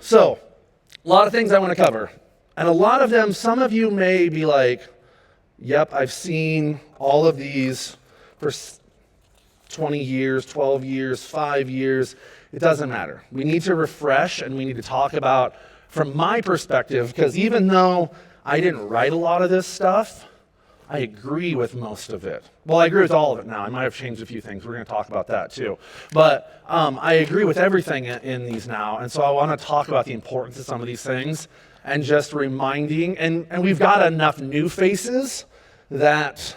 So, a lot of things I want to cover. And a lot of them, some of you may be like, yep, I've seen all of these for 20 years, 12 years, 5 years. It doesn't matter. We need to refresh and we need to talk about, from my perspective, because even though I didn't write a lot of this stuff, I agree with most of it. Well, I agree with all of it now. I might have changed a few things. We're going to talk about that too. But I agree with everything in these now. And so I want to talk about the importance of some of these things and just reminding. And we've got enough new faces that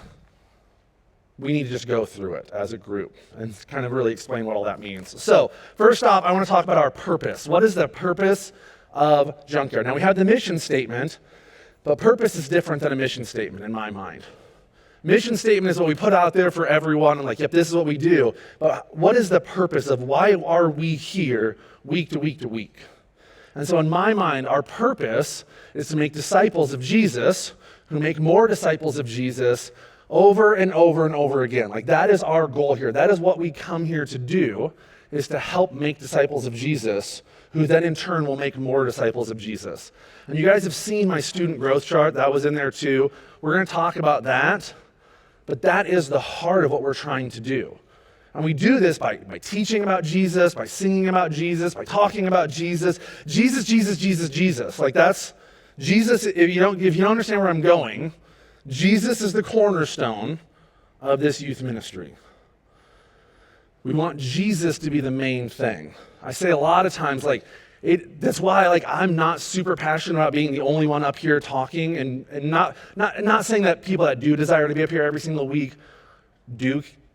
we need to just go through it as a group and kind of really explain what all that means. So first off, I want to talk about our purpose. What is the purpose of JunkYard? Now, we have the mission statement, but purpose is different than a mission statement in my mind. Mission statement is what we put out there for everyone, and like, yep, this is what we do. But what is the purpose of why are we here week to week to week? And so in my mind, our purpose is to make disciples of Jesus who make more disciples of Jesus over and over and over again. Like, that is our goal here. That is what we come here to do, is to help make disciples of Jesus, who then in turn will make more disciples of Jesus. And you guys have seen my student growth chart. That was in there too. We're going to talk about that, but that is the heart of what we're trying to do. And we do this by teaching about Jesus, by singing about Jesus, by talking about Jesus. Jesus, Jesus, Jesus, Jesus. Like, that's Jesus. If you don't understand where I'm going, Jesus is the cornerstone of this youth ministry. We want Jesus to be the main thing. I say a lot of times, that's why, I'm not super passionate about being the only one up here talking, and not saying that people that do desire to be up here every single week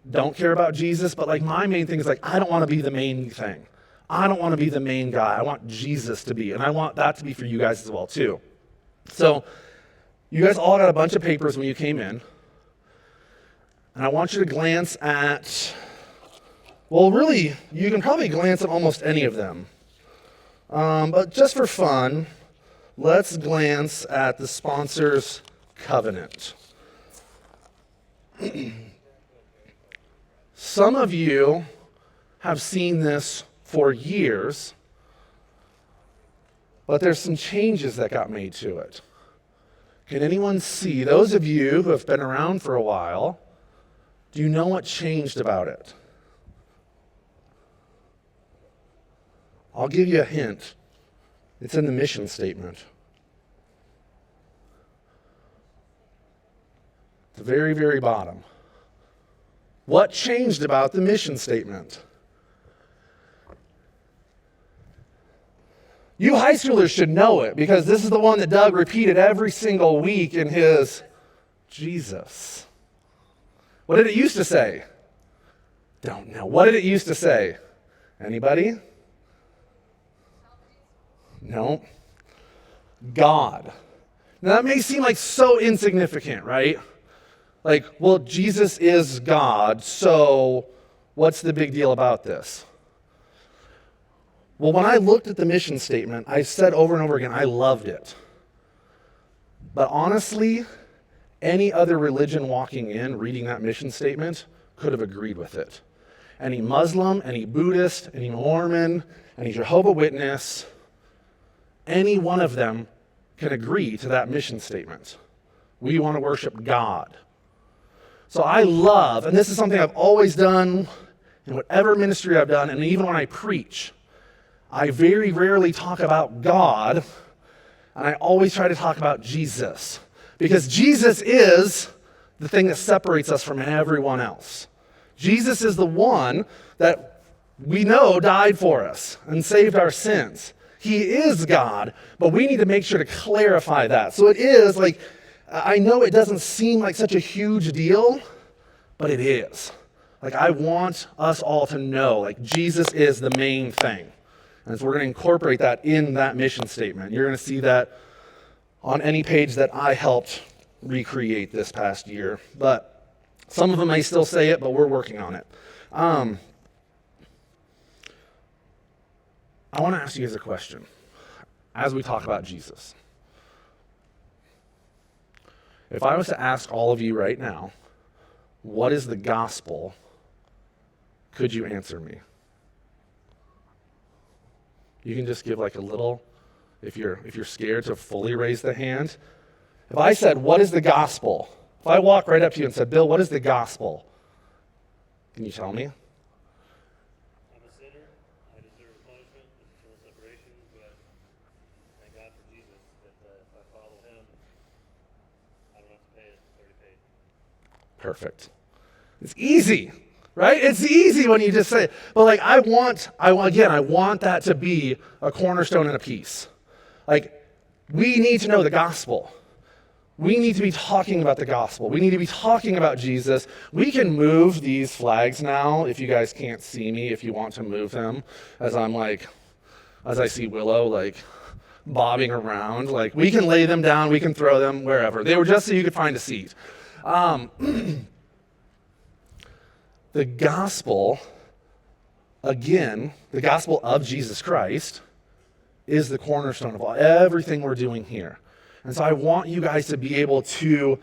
don't care about Jesus, but my main thing is I don't want to be the main thing. I don't want to be the main guy. I want Jesus to be, and I want that to be for you guys as well too. So you guys all got a bunch of papers when you came in, and I want you to glance at, well, really, you can probably glance at almost any of them. But just for fun, let's glance at the sponsor's covenant. Some of you have seen this for years, but there's some changes that got made to it. Can anyone see? Those of you who have been around for a while, do you know what changed about it? I'll give you a hint. It's in the mission statement. At the very, very bottom. What changed about the mission statement? You high schoolers should know it, because this is the one that Doug repeated every single week in his Jesus. What did it used to say? Don't know. What did it used to say? Anybody? No. God. Now that may seem so insignificant, right? Well, Jesus is God, so what's the big deal about this? Well, when I looked at the mission statement, I said over and over again, I loved it. But honestly, any other religion walking in, reading that mission statement, could have agreed with it. Any Muslim, any Buddhist, any Mormon, any Jehovah's Witness, any one of them can agree to that mission statement. We want to worship God. So I love, and this is something I've always done in whatever ministry I've done, and even when I preach, I very rarely talk about God, and I always try to talk about Jesus. Because Jesus is the thing that separates us from everyone else. Jesus is the one that we know died for us and saved our sins. He is God, but we need to make sure to clarify that. So it is I know it doesn't seem like such a huge deal, but it is. I want us all to know, Jesus is the main thing. And so we're going to incorporate that in that mission statement. You're going to see that on any page that I helped recreate this past year. But some of them may still say it, but we're working on it. I want to ask you guys a question as we talk about Jesus. If I was to ask all of you right now, what is the gospel? Could you answer me? You can just give like a little, if you're scared to fully raise the hand. If I said, what is the gospel? If I walk right up to you and said, Bill, what is the gospel? Can you tell me? I'm a sinner. I deserve punishment, eternal separation, but thank God for Jesus that if I follow him, I don't have to pay it. It's already paid. Perfect. It's easy, right? It's easy when you just say it. But like I want that to be a cornerstone and a piece. Like we need to know the gospel. We need to be talking about the gospel. We need to be talking about Jesus. We can move these flags now if you guys can't see me, if you want to move them, as I see Willow like bobbing around. Like we can lay them down, we can throw them wherever. They were just so you could find a seat. The gospel, again, the gospel of Jesus Christ is the cornerstone of everything we're doing here. And so I want you guys to be able to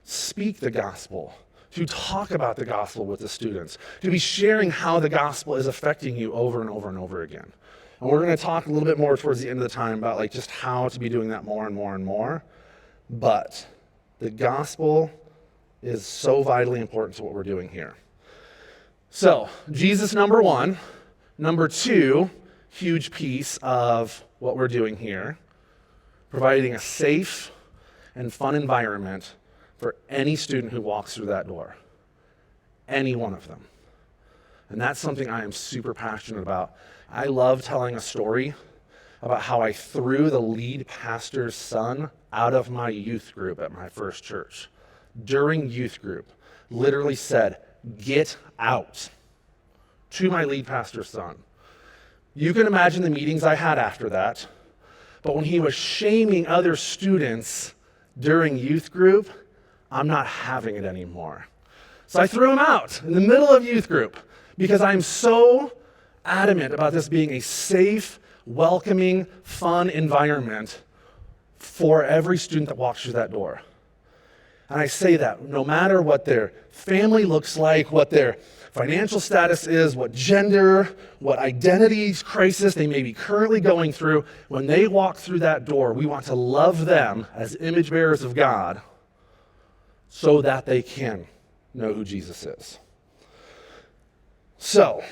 speak the gospel, to talk about the gospel with the students, to be sharing how the gospel is affecting you over and over and over again. And we're going to talk a little bit more towards the end of the time about like just how to be doing that more and more and more. But the gospel is so vitally important to what we're doing here. So, Jesus, number one. Number two, huge piece of what we're doing here, providing a safe and fun environment for any student who walks through that door. Any one of them. And that's something I am super passionate about. I love telling a story about how I threw the lead pastor's son out of my youth group at my first church. During youth group, literally said, "Get out," to my lead pastor's son. You can imagine the meetings I had after that, but when he was shaming other students during youth group, I'm not having it anymore. So I threw him out in the middle of youth group because I'm so adamant about this being a safe, welcoming, fun environment for every student that walks through that door. And I say that no matter what their family looks like, what their financial status is, what gender, what identity crisis they may be currently going through, when they walk through that door, we want to love them as image bearers of God so that they can know who Jesus is. So,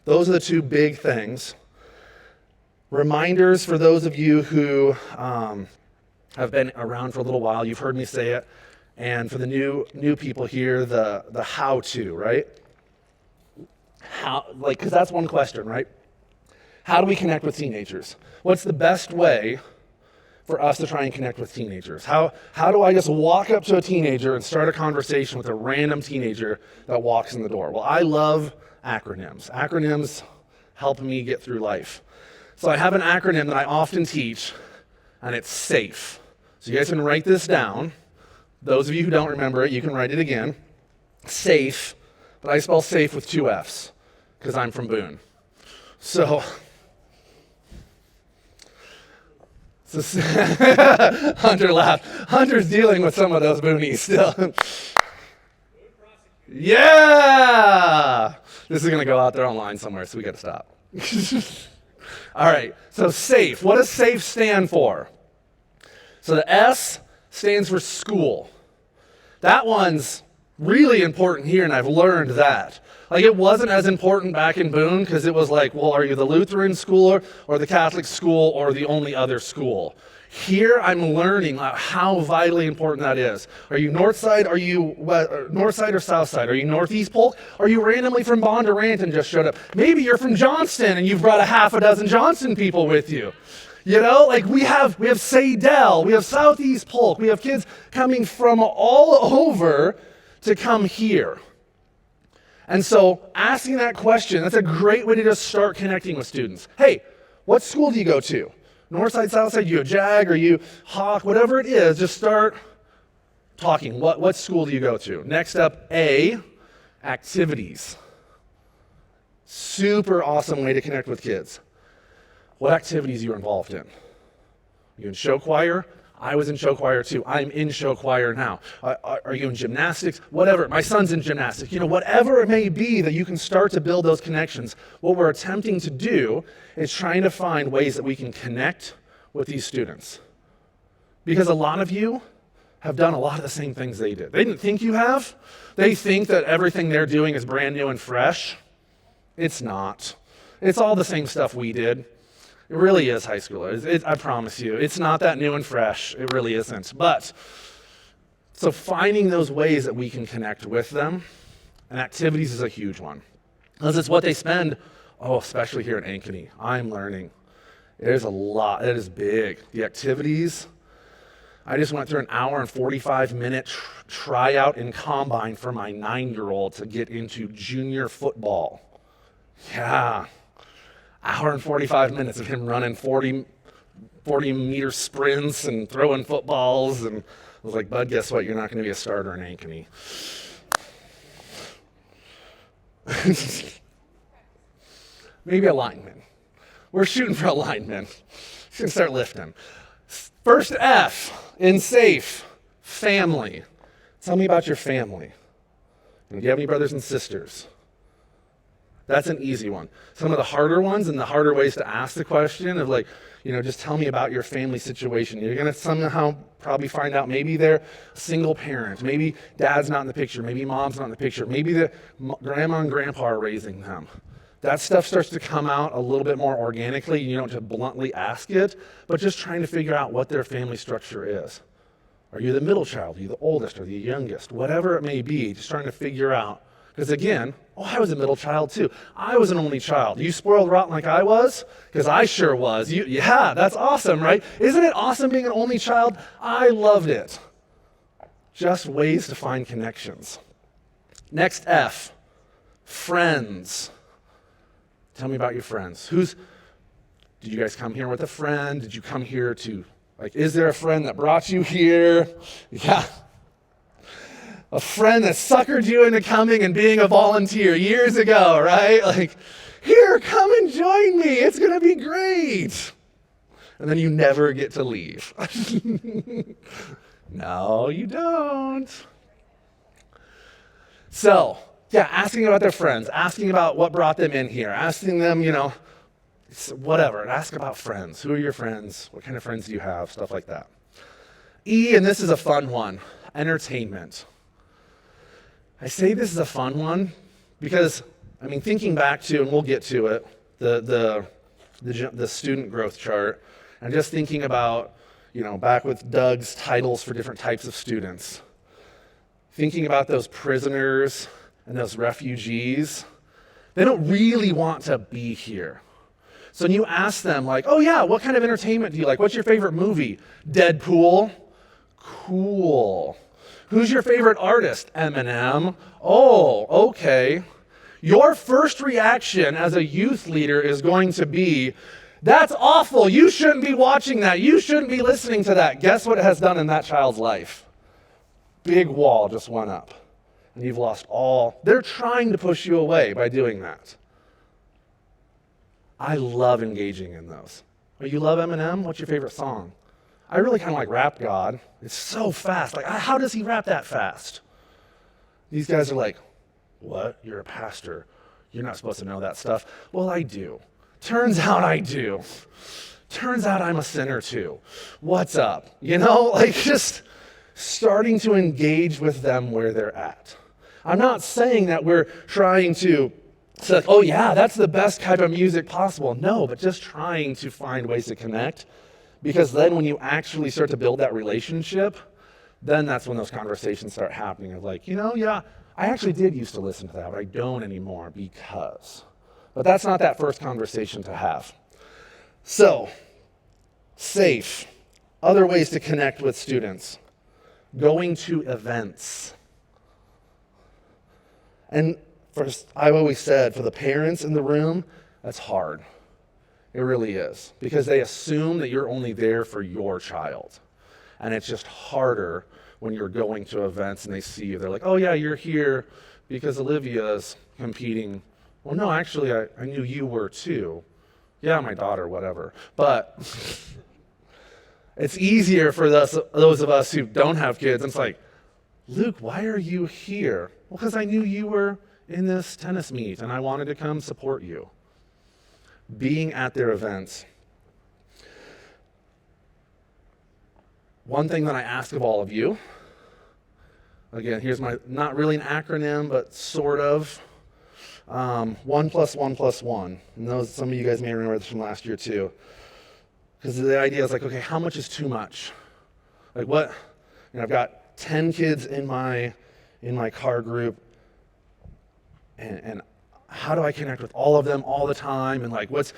those are the two big things. Reminders for those of you who have been around for a little while, you've heard me say it. And for the new people here, the how-to, right? Because that's one question, right? How do we connect with teenagers? What's the best way for us to try and connect with teenagers? How do I just walk up to a teenager and start a conversation with a random teenager that walks in the door? Well, I love acronyms. Acronyms help me get through life. So I have an acronym that I often teach, and it's SAFE. So you guys can write this down. Those of you who don't remember it, you can write it again. SAFE, but I spell safe with 2 F's because I'm from Boone. So Hunter laughed. Hunter's dealing with some of those boonies still. Yeah! This is going to go out there online somewhere, so we got to stop. All right, so SAFE. What does SAFE stand for? So the S stands for school. That one's really important here, and I've learned that. Like, it wasn't as important back in Boone because it was like, well, are you the Lutheran school or the Catholic school or the only other school? Here, I'm learning how vitally important that is. Are you north side? Are you north side or south side? Are you northeast Polk? Are you randomly from Bondurant and just showed up? Maybe you're from Johnston and you've brought a half a dozen Johnston people with you. You know, like we have Sadell, we have Southeast Polk, we have kids coming from all over to come here. And so asking that question, that's a great way to just start connecting with students. Hey, what school do you go to? North side, south side, you a JAG or you Hawk, whatever it is, just start talking. What school do you go to? Next up, A, activities. Super awesome way to connect with kids. What activities are you involved in? You in show choir? I was in show choir too. I'm in show choir now. Are you in gymnastics? Whatever. My son's in gymnastics. Whatever it may be that you can start to build those connections. What we're attempting to do is trying to find ways that we can connect with these students. Because a lot of you have done a lot of the same things they did. They didn't think you have. They think that everything they're doing is brand new and fresh. It's not. It's all the same stuff we did. It really is, high schoolers. I promise you. It's not that new and fresh. It really isn't. But, so finding those ways that we can connect with them, and activities is a huge one. Because it's what they spend, especially here at Ankeny. I'm learning. There's a lot. It is big. The activities. I just went through an hour and 45-minute tryout in combine for my 9-year-old to get into junior football. Yeah. Hour and 45 minutes of him running 40-meter sprints and throwing footballs. And I was like, bud, guess what? You're not going to be a starter in Ankeny. Maybe a lineman. We're shooting for a lineman. He's going to start lifting. First F in SAFE, family. Tell me about your family. Do you have any brothers and sisters? That's an easy one. Some of the harder ones and the harder ways to ask the question of just tell me about your family situation. You're going to somehow probably find out maybe they're a single parent. Maybe dad's not in the picture. Maybe mom's not in the picture. Maybe the grandma and grandpa are raising them. That stuff starts to come out a little bit more organically. You don't just bluntly ask it, but just trying to figure out what their family structure is. Are you the middle child? Are you the oldest or the youngest? Whatever it may be, just trying to figure out. Because again, I was a middle child too. I was an only child. You spoiled rotten like I was? Because I sure was. Yeah, that's awesome, right? Isn't it awesome being an only child? I loved it. Just ways to find connections. Next F, friends. Tell me about your friends. Did you guys come here with a friend? Did you come here is there a friend that brought you here? Yeah. A friend that suckered you into coming and being a volunteer years ago, right? Here, come and join me. It's going to be great. And then you never get to leave. No, you don't. So, yeah, asking about their friends, asking about what brought them in here, asking them, whatever. Ask about friends. Who are your friends? What kind of friends do you have? Stuff like that. E, and this is a fun one, entertainment. I say this is a fun one because, thinking back to, and we'll get to it, the student growth chart, and just thinking about, back with Doug's titles for different types of students, thinking about those prisoners and those refugees, they don't really want to be here. So when you ask them, what kind of entertainment do you like? What's your favorite movie? Deadpool? Cool. Who's your favorite artist? Eminem. Oh, okay. Your first reaction as a youth leader is going to be, that's awful. You shouldn't be watching that. You shouldn't be listening to that. Guess what it has done in that child's life? Big wall just went up. And you've lost all. They're trying to push you away by doing that. I love engaging in those. Oh, you love Eminem? What's your favorite song? I really kind of like Rap God. It's so fast. How does he rap that fast? These guys are like, what? You're a pastor. You're not supposed to know that stuff. Well, I do. Turns out I do. Turns out I'm a sinner too. What's up? Just starting to engage with them where they're at. I'm not saying that we're trying to say, oh yeah, that's the best type of music possible. No, but just trying to find ways to connect. Because then when you actually start to build that relationship, then that's when those conversations start happening of I actually did used to listen to that, but I don't anymore because. But that's not that first conversation to have. So, safe. Other ways to connect with students. Going to events. And first, I've always said, for the parents in the room, that's hard. It really is. Because they assume that you're only there for your child. And it's just harder when you're going to events and they see you. They're like, oh yeah, you're here because Olivia's competing. Well, no, actually, I knew you were too. Yeah, my daughter, whatever. But It's easier for those of us who don't have kids. And it's like, Luke, why are you here? Well, because I knew you were in this tennis meet and I wanted to come support you. Being at their events. One thing that I ask of all of you, again, here's my, not really an acronym, but sort of, 1 + 1 + 1. And those, some of you guys may remember this from last year too. Because the idea is like, okay, how much is too much? Like what, I've got 10 kids in my car group, and how do I connect with all of them all the time? And like, it's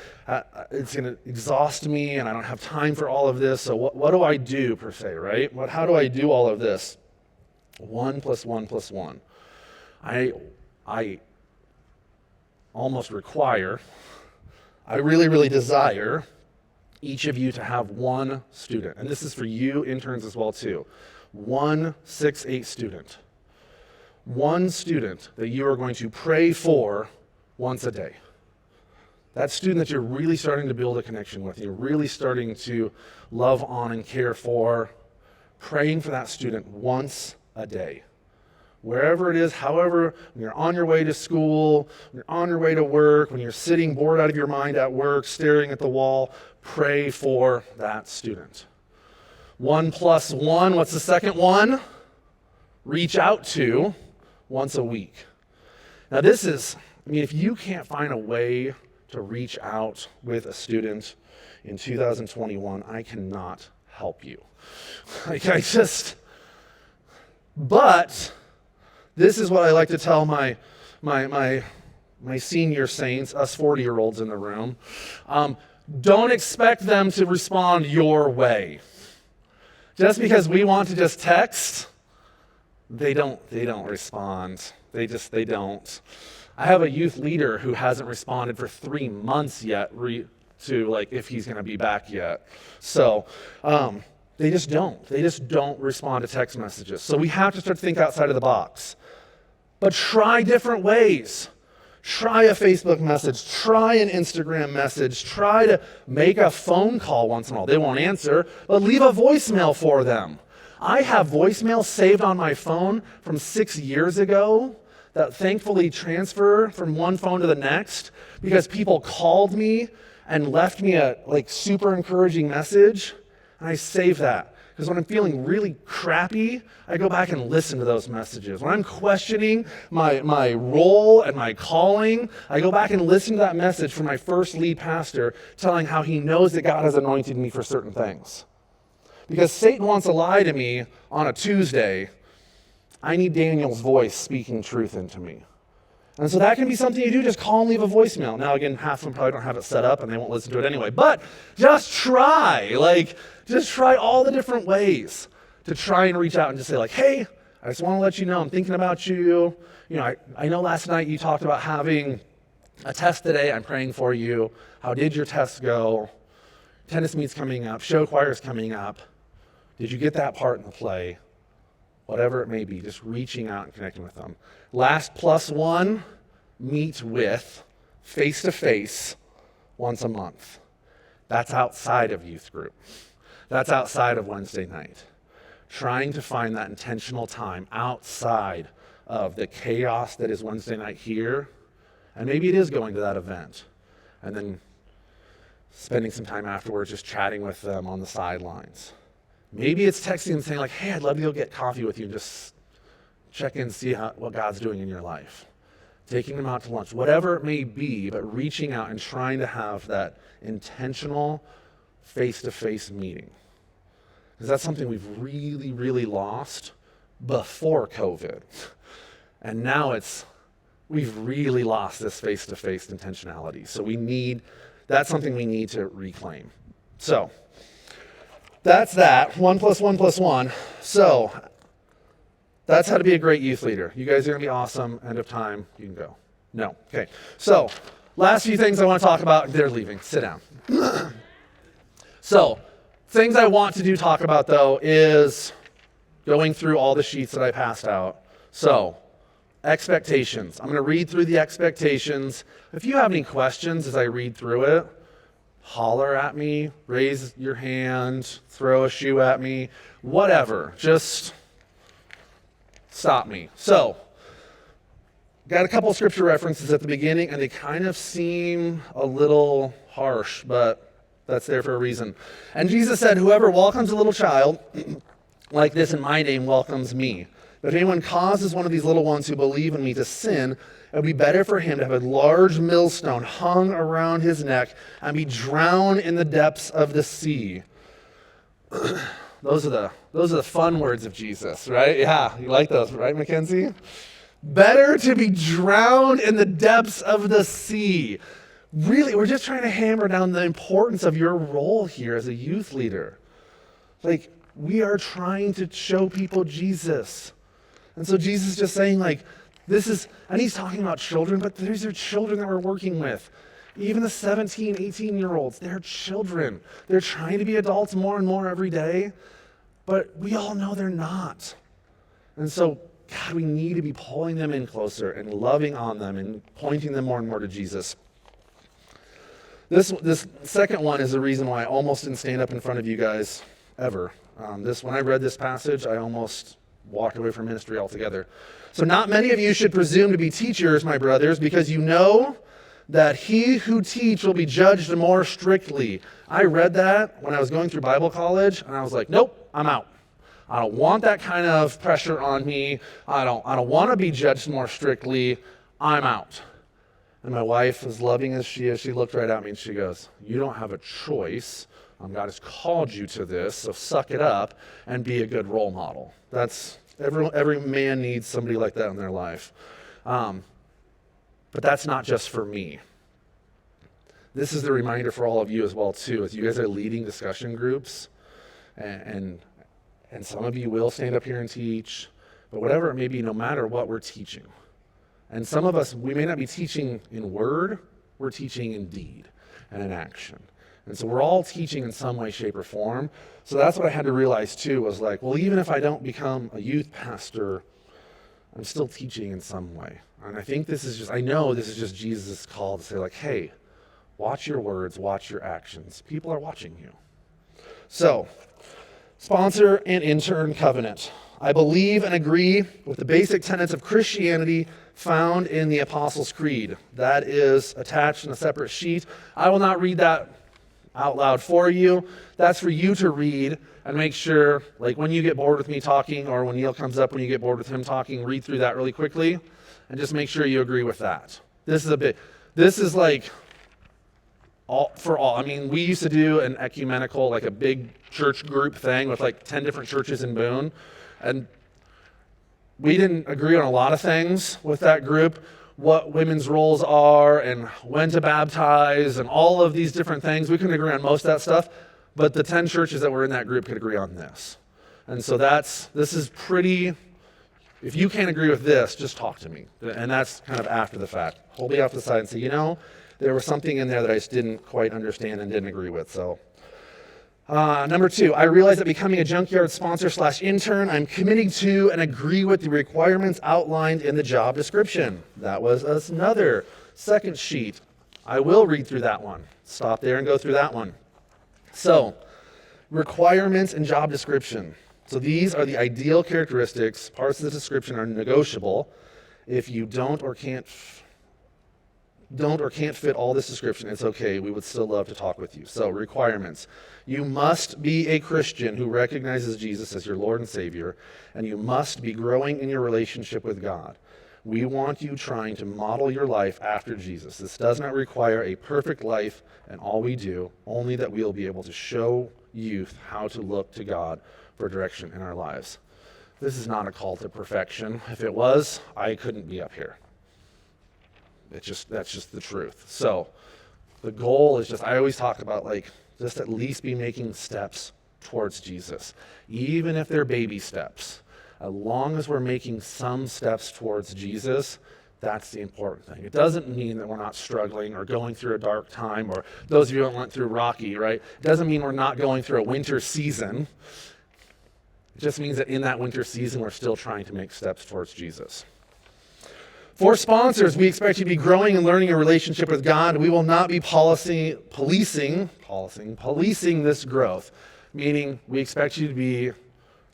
going to exhaust me, and I don't have time for all of this. So what do I do per se, right? How do I do all of this? 1 + 1 + 1. I almost require, I really, really desire each of you to have one student. And this is for you interns as well too. 1 6-8 student. One student that you are going to pray for once a day. That student that you're really starting to build a connection with, you're really starting to love on and care for, praying for that student once a day. Wherever it is, however, when you're on your way to school, when you're on your way to work, when you're sitting bored out of your mind at work, staring at the wall, pray for that student. 1 + 1, what's the second one? Reach out to once a week. Now this is, if you can't find a way to reach out with a student in 2021, I cannot help you. But this is what I like to tell my senior saints, us 40-year-olds in the room. Don't expect them to respond your way. Just because we want to just text, they don't respond. They don't. I have a youth leader who hasn't responded for 3 months yet to like if he's going to be back yet. So they just don't. They just don't respond to text messages. So we have to start to think outside of the box. But try different ways. Try a Facebook message. Try an Instagram message. Try to make a phone call once in a while. They won't answer, but leave a voicemail for them. I have voicemail saved on my phone from 6 years ago that thankfully transfer from one phone to the next because people called me and left me a super encouraging message, and I save that. Because when I'm feeling really crappy, I go back and listen to those messages. When I'm questioning my role and my calling, I go back and listen to that message from my first lead pastor telling how he knows that God has anointed me for certain things. Because Satan wants to lie to me on a Tuesday. I need Daniel's voice speaking truth into me. And so that can be something you do, just call and leave a voicemail. Now again, half of them probably don't have it set up and they won't listen to it anyway. But just try, just try all the different ways to try and reach out and just say hey, I just want to let you know I'm thinking about you. I know last night you talked about having a test today. I'm praying for you. How did your test go? Tennis meet's coming up. Show choir's coming up. Did you get that part in the play? Whatever it may be, just reaching out and connecting with them. Last +1, meet with face-to-face once a month. That's outside of youth group. That's outside of Wednesday night. Trying to find that intentional time outside of the chaos that is Wednesday night here. And maybe it is going to that event. And then spending some time afterwards just chatting with them on the sidelines. Maybe it's texting and saying hey, I'd love to go get coffee with you and just check in and see what God's doing in your life. Taking them out to lunch, whatever it may be, but reaching out and trying to have that intentional face-to-face meeting. Because that's something we've really, really lost before COVID. And now we've really lost this face-to-face intentionality. So that's something we need to reclaim. So, that's that, 1 + 1 + 1. So, that's how to be a great youth leader. You guys are going to be awesome. End of time. You can go. No. Okay. So, last few things I want to talk about. They're leaving. Sit down. So, things I want to talk about, though, is going through all the sheets that I passed out. So, expectations. I'm going to read through the expectations. If you have any questions as I read through it, holler at me, raise your hand, throw a shoe at me, whatever. Just stop me. So, got a couple scripture references at the beginning, and they kind of seem a little harsh, but that's there for a reason. And Jesus said, whoever welcomes a little child like this in my name welcomes me. But if anyone causes one of these little ones who believe in me to sin, it would be better for him to have a large millstone hung around his neck and be drowned in the depths of the sea. Those are the fun words of Jesus, right? Yeah, you like those, right, Mackenzie? Better to be drowned in the depths of the sea. Really, we're just trying to hammer down the importance of your role here as a youth leader. Like, we are trying to show people Jesus. And so Jesus is just saying, like, and he's talking about children, but these are children that we're working with. Even the 17, 18-year-olds, they're children. They're trying to be adults more and more every day, but we all know they're not. And so, God, we need to be pulling them in closer and loving on them and pointing them more and more to Jesus. This second one is the reason why I almost didn't stand up in front of you guys ever. When I read this passage, I almost walked away from ministry altogether. So not many of you should presume to be teachers, my brothers, because you know that he who teach will be judged more strictly. I read that when I was going through Bible college, and I was like, nope, I'm out. I don't want that kind of pressure on me. I don't want to be judged more strictly. I'm out. And my wife, as loving as she is, she looked right at me and she goes, you don't have a choice. God has called you to this, so suck it up and be a good role model. That's every man needs somebody like that in their life. But that's not just for me. This is the reminder for all of you as well, too, as you guys are leading discussion groups, and some of you will stand up here and teach, but whatever it may be, no matter what, we're teaching. And some of us, we may not be teaching in word, we're teaching in deed and in action. And so we're all teaching in some way, shape, or form. So that's what I had to realize too, was like, well, even if I don't become a youth pastor, I'm still teaching in some way. And I think I know this is just Jesus' call to say like, hey, watch your words, watch your actions. People are watching you. So, sponsor and intern covenant. I believe and agree with the basic tenets of Christianity found in the Apostles' Creed. That is attached in a separate sheet. I will not read that out loud for you. That's for you to read and make sure, like when you get bored with me talking, or when Neil comes up when you get bored with him talking, read through that really quickly and just make sure you agree with that. This is like all for all. I mean, we used to do an ecumenical, like a big church group thing with like 10 different churches in Boone, and we didn't agree on a lot of things with that group, what women's roles are and when to baptize and all of these different things. We couldn't agree on most of that stuff, but the 10 churches that were in that group could agree on this. And so this is pretty, if you can't agree with this, just talk to me. And that's kind of after the fact. Hold me off to the side and say, there was something in there that I just didn't quite understand and didn't agree with. So, number 2, I realize that becoming a JunkYard sponsor/intern, I'm committing to and agree with the requirements outlined in the job description. That was another second sheet. I will read through that one. Stop there and go through that one. So, requirements and job description. So these are the ideal characteristics. Parts of the description are negotiable. If you don't or can't fit all this description, it's okay. We would still love to talk with you. So, requirements. You must be a Christian who recognizes Jesus as your Lord and Savior, and you must be growing in your relationship with God. We want you trying to model your life after Jesus. This does not require a perfect life and all we do, only that we'll be able to show youth how to look to God for direction in our lives. This is not a call to perfection. If it was, I couldn't be up here. That's just the truth. So the goal is I always talk about just at least be making steps towards Jesus, even if they're baby steps. As long as we're making some steps towards Jesus, that's the important thing. It doesn't mean that we're not struggling or going through a dark time, or those of you who went through Rocky, right? It doesn't mean we're not going through a winter season. It just means that in that winter season, we're still trying to make steps towards Jesus. For sponsors, we expect you to be growing and learning a relationship with God. We will not be policing this growth, meaning we expect you to be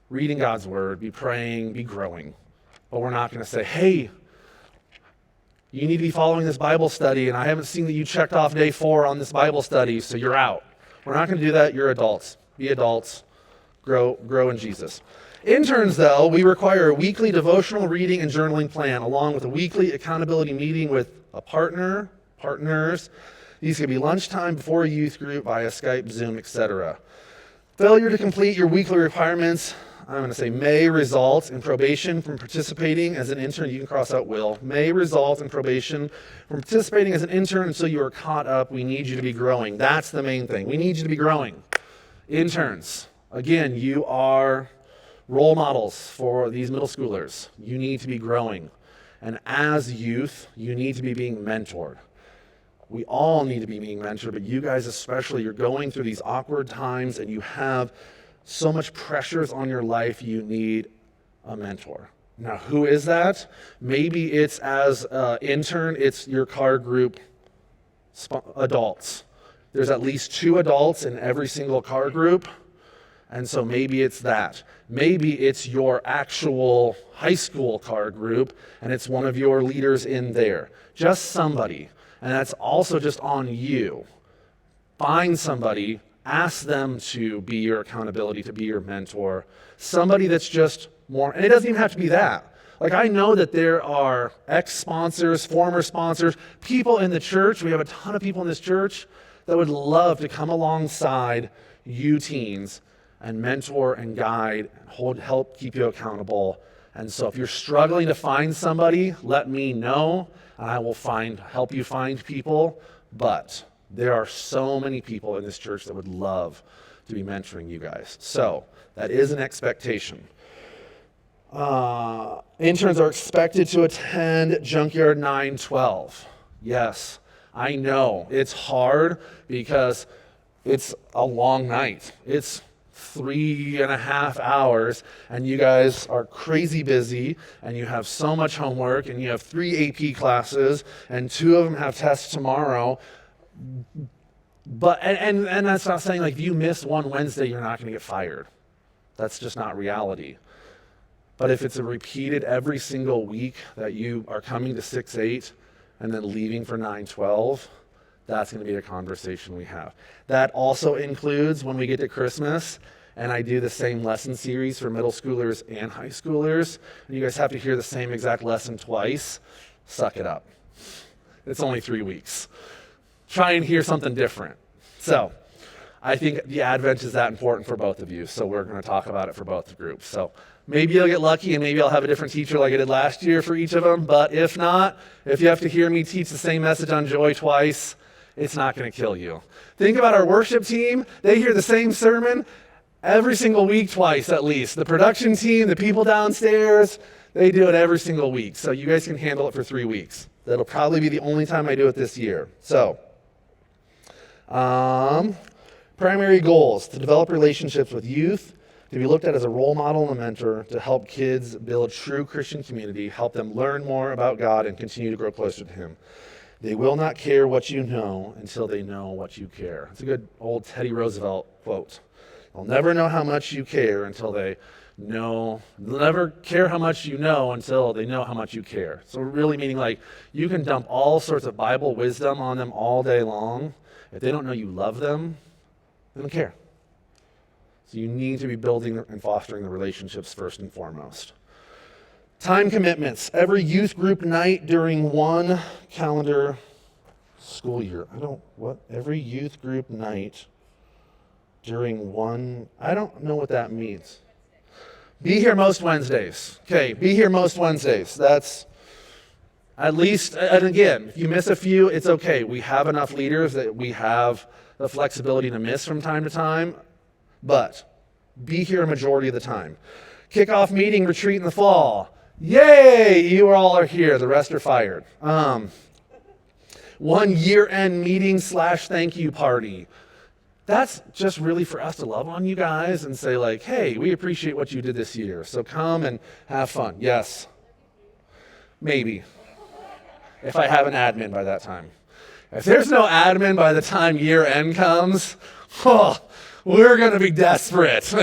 reading God's word, be praying, be growing. But we're not going to say, hey, you need to be following this Bible study, and I haven't seen that you checked off day 4 on this Bible study, so you're out. We're not going to do that. You're adults. Be adults. Grow in Jesus. Interns, though, we require a weekly devotional reading and journaling plan, along with a weekly accountability meeting with a partners. These can be lunchtime, before a youth group, via Skype, Zoom, etc. Failure to complete your weekly requirements, I'm going to say, may result in probation from participating as an intern. You can cross out will. May result in probation from participating as an intern until you are caught up. We need you to be growing. That's the main thing. We need you to be growing. Interns, again, you are role models for these middle schoolers. You need to be growing. And as youth, you need to be being mentored. We all need to be being mentored, but you guys especially, you're going through these awkward times and you have so much pressures on your life, you need a mentor. Now, who is that? Maybe it's as an intern, it's your car group adults. There's at least 2 adults in every single car group. And so maybe it's that. Maybe it's your actual high school car group, and it's one of your leaders in there. Just somebody. And that's also just on you. Find somebody, ask them to be your accountability, to be your mentor. Somebody that's just more, and it doesn't even have to be that. Like, I know that there are ex-sponsors, former sponsors, people in the church. We have a ton of people in this church that would love to come alongside you teens and mentor and guide and help keep you accountable. And so if you're struggling to find somebody, let me know, and I will help you find people. But there are so many people in this church that would love to be mentoring you guys. So that is an expectation. Interns are expected to attend JunkYard 912. Yes, I know it's hard because it's a long night. It's 3.5 hours, and you guys are crazy busy, and you have so much homework, and you have 3 AP classes, and 2 of them have tests tomorrow. But and that's not saying, like, if you miss one Wednesday, you're not going to get fired. That's just not reality. But if it's a repeated every single week that you are coming to 6-8 and then leaving for 9-12, that's going to be a conversation we have. That also includes when we get to Christmas and I do the same lesson series for middle schoolers and high schoolers, and you guys have to hear the same exact lesson twice. Suck it up. It's only 3 weeks. Try and hear something different. So I think the Advent is that important for both of you, so we're going to talk about it for both groups. So maybe you'll get lucky and maybe I'll have a different teacher like I did last year for each of them, but if not, if you have to hear me teach the same message on joy twice, it's not going to kill you. Think about our worship team. They hear the same sermon every single week twice at least. The production team, the people downstairs, they do it every single week. So you guys can handle it for 3 weeks. That'll probably be the only time I do it this year. So, primary goals: to develop relationships with youth, to be looked at as a role model and a mentor, to help kids build true Christian community, help them learn more about God and continue to grow closer to Him. They will not care what you know until they know what you care. It's a good old Teddy Roosevelt quote. They'll never know how much you care until they know. They'll never care how much you know until they know how much you care. So really meaning, like, you can dump all sorts of Bible wisdom on them all day long. If they don't know you love them, they don't care. So you need to be building and fostering the relationships first and foremost. Time commitments. Every youth group night during one calendar school year. Every youth group night during one, I don't know what that means. Be here most Wednesdays. Okay, be here most Wednesdays. That's at least, and again, if you miss a few, it's okay. We have enough leaders that we have the flexibility to miss from time to time, but be here a majority of the time. Kickoff meeting retreat in the fall. Yay, you all are here. The rest are fired. One year-end meeting / thank you party. That's just really for us to love on you guys and say, like, hey, we appreciate what you did this year. So come and have fun. Yes. Maybe. if I have an admin by that time. If there's no admin by the time year end comes, we're going to be desperate.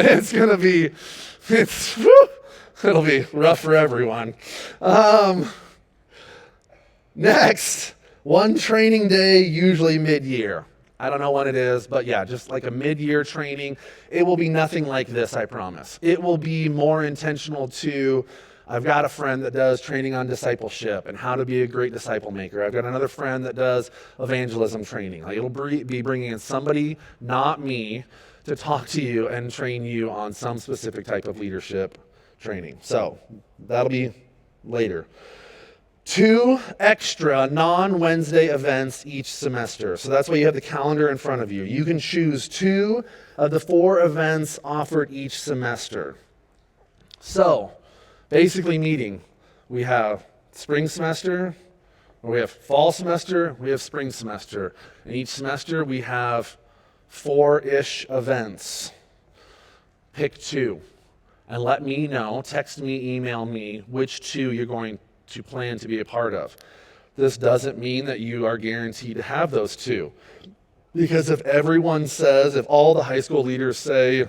It'll be rough for everyone. Next, one training day, usually mid-year. I don't know when it is, but yeah, just like a mid-year training. It will be nothing like this, I promise. It will be more intentional to, I've got a friend that does training on discipleship and how to be a great disciple maker. I've got another friend that does evangelism training. Like, it'll be bringing in somebody, not me, to talk to you and train you on some specific type of leadership training. So that'll be later. 2 extra non-Wednesday events each semester. So that's why you have the calendar in front of you. You can choose 2 of the 4 events offered each semester. So, basically meeting, we have spring semester, or we have fall semester, we have spring semester. And each semester we have 4-ish events. Pick 2 and let me know, text me, email me, which 2 you're going to plan to be a part of. This doesn't mean that you are guaranteed to have those 2. Because if everyone says, if all the high school leaders say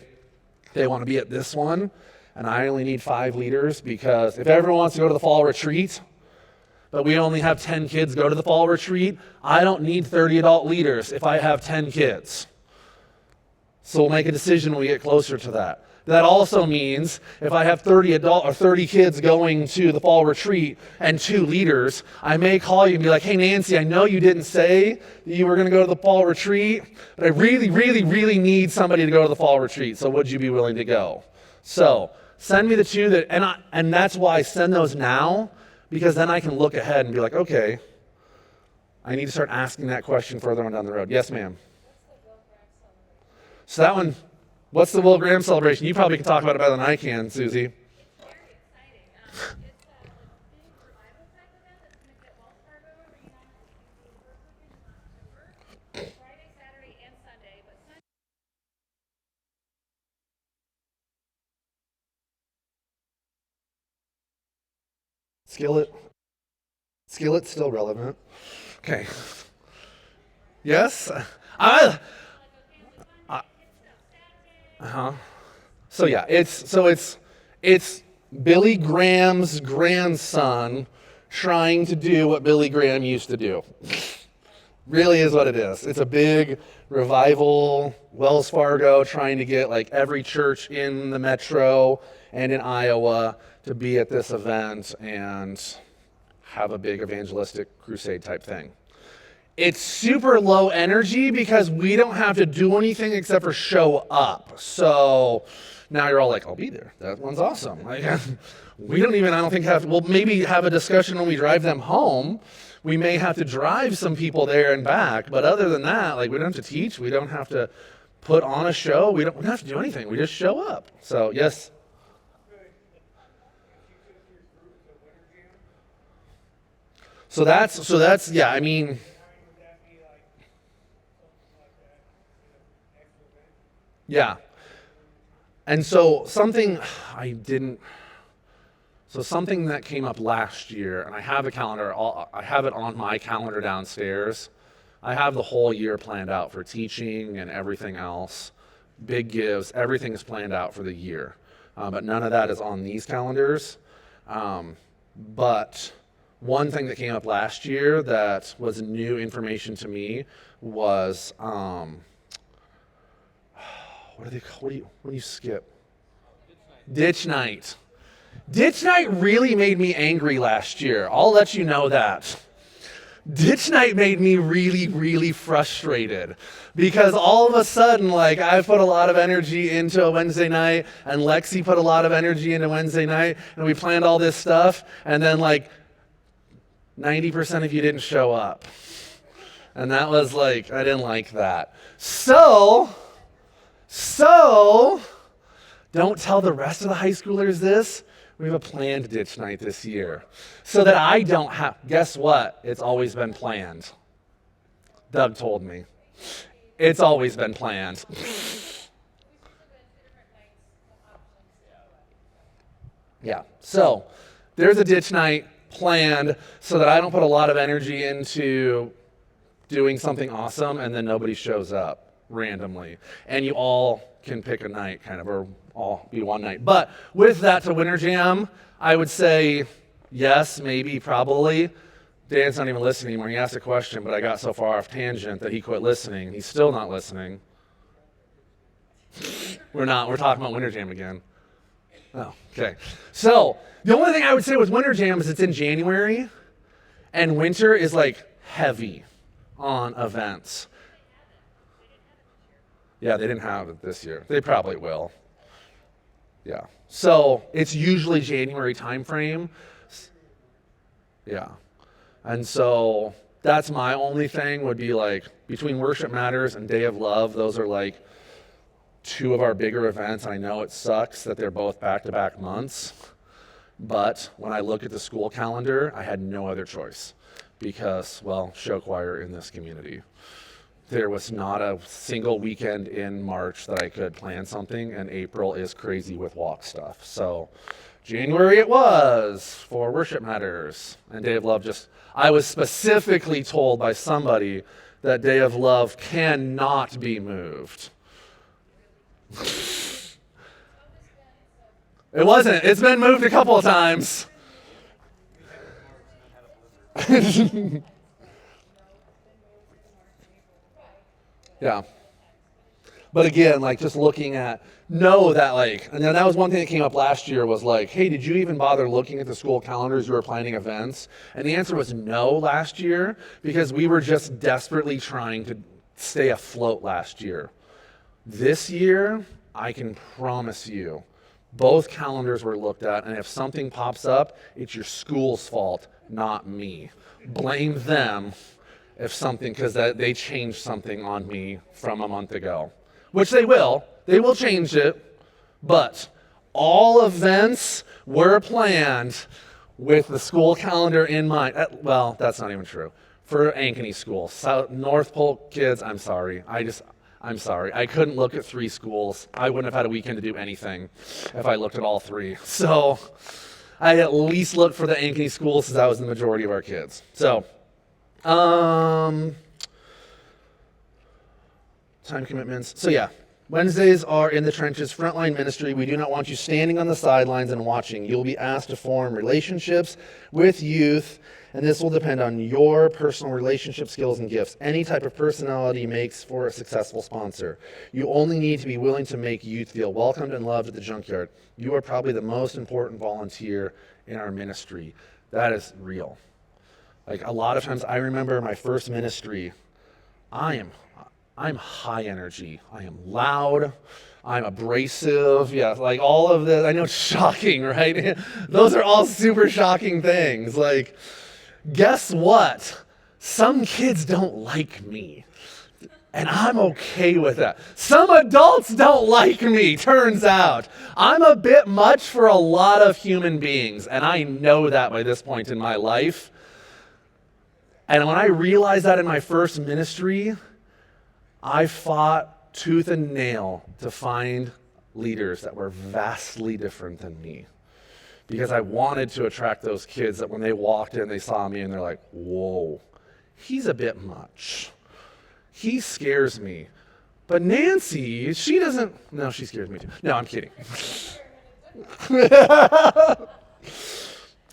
they want to be at this one, and I only need 5 leaders, because if everyone wants to go to the fall retreat, but we only have 10 kids go to the fall retreat, I don't need 30 adult leaders if I have 10 kids. So we'll make a decision when we get closer to that. That also means if I have 30 kids going to the fall retreat and 2 leaders, I may call you and be like, hey, Nancy, I know you didn't say that you were going to go to the fall retreat, but I really, really, really need somebody to go to the fall retreat. So would you be willing to go? So send me the 2 that, and that's why I send those now, because then I can look ahead and be like, okay, I need to start asking that question further on down the road. Yes, ma'am. So that one. What's the Will Graham celebration? You probably can talk about it better than I can, Susie. Very exciting. It's a big revival type event that's going to be at Wells Fargo Arena the first weekend in October. Friday, Saturday, and Sunday. But Sunday. Skillet's still relevant. Okay. Yes? So yeah, it's Billy Graham's grandson trying to do what Billy Graham used to do. Really is what it is. It's a big revival, Wells Fargo trying to get like every church in the metro and in Iowa to be at this event and have a big evangelistic crusade type thing. It's super low energy because we don't have to do anything except for show up. So now you're all like, I'll be there. That one's awesome. Like, we don't even, I don't think, we'll maybe have a discussion when we drive them home. We may have to drive some people there and back. But other than that, like, we don't have to teach. We don't have to put on a show. We don't have to do anything. We just show up. So, yes. So that's yeah, I mean, yeah. And so something that came up last year, and I have a calendar, I have it on my calendar downstairs. I have the whole year planned out for teaching and everything else. Big gives, everything is planned out for the year. But none of that is on these calendars. But one thing that came up last year that was new information to me was, what do you skip? Ditch night. Ditch night really made me angry last year. I'll let you know that. Ditch night made me really, really frustrated because all of a sudden, like, I put a lot of energy into a Wednesday night and Lexi put a lot of energy into Wednesday night and we planned all this stuff and then like 90% of you didn't show up. And that was like, I didn't like that. So, don't tell the rest of the high schoolers this. We have a planned ditch night this year. So that I don't have, guess what? It's always been planned. Doug told me. It's always been planned. Yeah, so there's a ditch night. planned so that I don't put a lot of energy into doing something awesome and then nobody shows up randomly. And you all can pick a night kind of, or all be one night. But with that to Winter Jam, I would say yes, maybe, probably. Dan's not even listening anymore. He asked a question, but I got so far off tangent that he quit listening. He's still not listening. We're talking about Winter Jam again. Oh, okay. So the only thing I would say with Winter Jam is it's in January, and winter is like heavy on events. Yeah, they didn't have it this year. They probably will. Yeah. So it's usually January timeframe. Yeah. And so that's my only thing would be like between Worship Matters and Day of Love, those are like two of our bigger events. I know it sucks that they're both back-to-back months, but when I look at the school calendar, I had no other choice because, well, show choir in this community. There was not a single weekend in March that I could plan something, and April is crazy with walk stuff. So January it was for Worship Matters, and Day of Love I was specifically told by somebody that Day of Love cannot be moved. It wasn't. It's been moved a couple of times. Yeah. But again, like just looking at, know that like, and then that was one thing that came up last year was like, hey, did you even bother looking at the school calendars you were planning events? And the answer was no last year because we were just desperately trying to stay afloat last year. This year, I can promise you, both calendars were looked at, and if something pops up, it's your school's fault, not me. Blame them if something, because they changed something on me from a month ago. Which they will. They will change it. But all events were planned with the school calendar in mind. Well, that's not even true. For Ankeny School. North Polk kids, I'm sorry. I'm sorry. I couldn't look at 3 schools. I wouldn't have had a weekend to do anything if I looked at all 3. So I at least looked for the Ankeny schools since that was the majority of our kids. So, time commitments. So yeah, Wednesdays are in the trenches, frontline ministry. We do not want you standing on the sidelines and watching. You'll be asked to form relationships with youth, and this will depend on your personal relationship skills and gifts. Any type of personality makes for a successful sponsor. You only need to be willing to make youth feel welcomed and loved at the Junkyard. You are probably the most important volunteer in our ministry. That is real. Like a lot of times I remember my first ministry, I'm high energy. I am loud. I'm abrasive. Yeah, like all of this. I know it's shocking, right? Those are all super shocking things. Like, guess what? Some kids don't like me. And I'm okay with that. Some adults don't like me, turns out. I'm a bit much for a lot of human beings. And I know that by this point in my life. And when I realized that in my first ministry, I fought tooth and nail to find leaders that were vastly different than me. Because I wanted to attract those kids that when they walked in, they saw me and they're like, whoa, he's a bit much. He scares me. But Nancy, she scares me too. No, I'm kidding.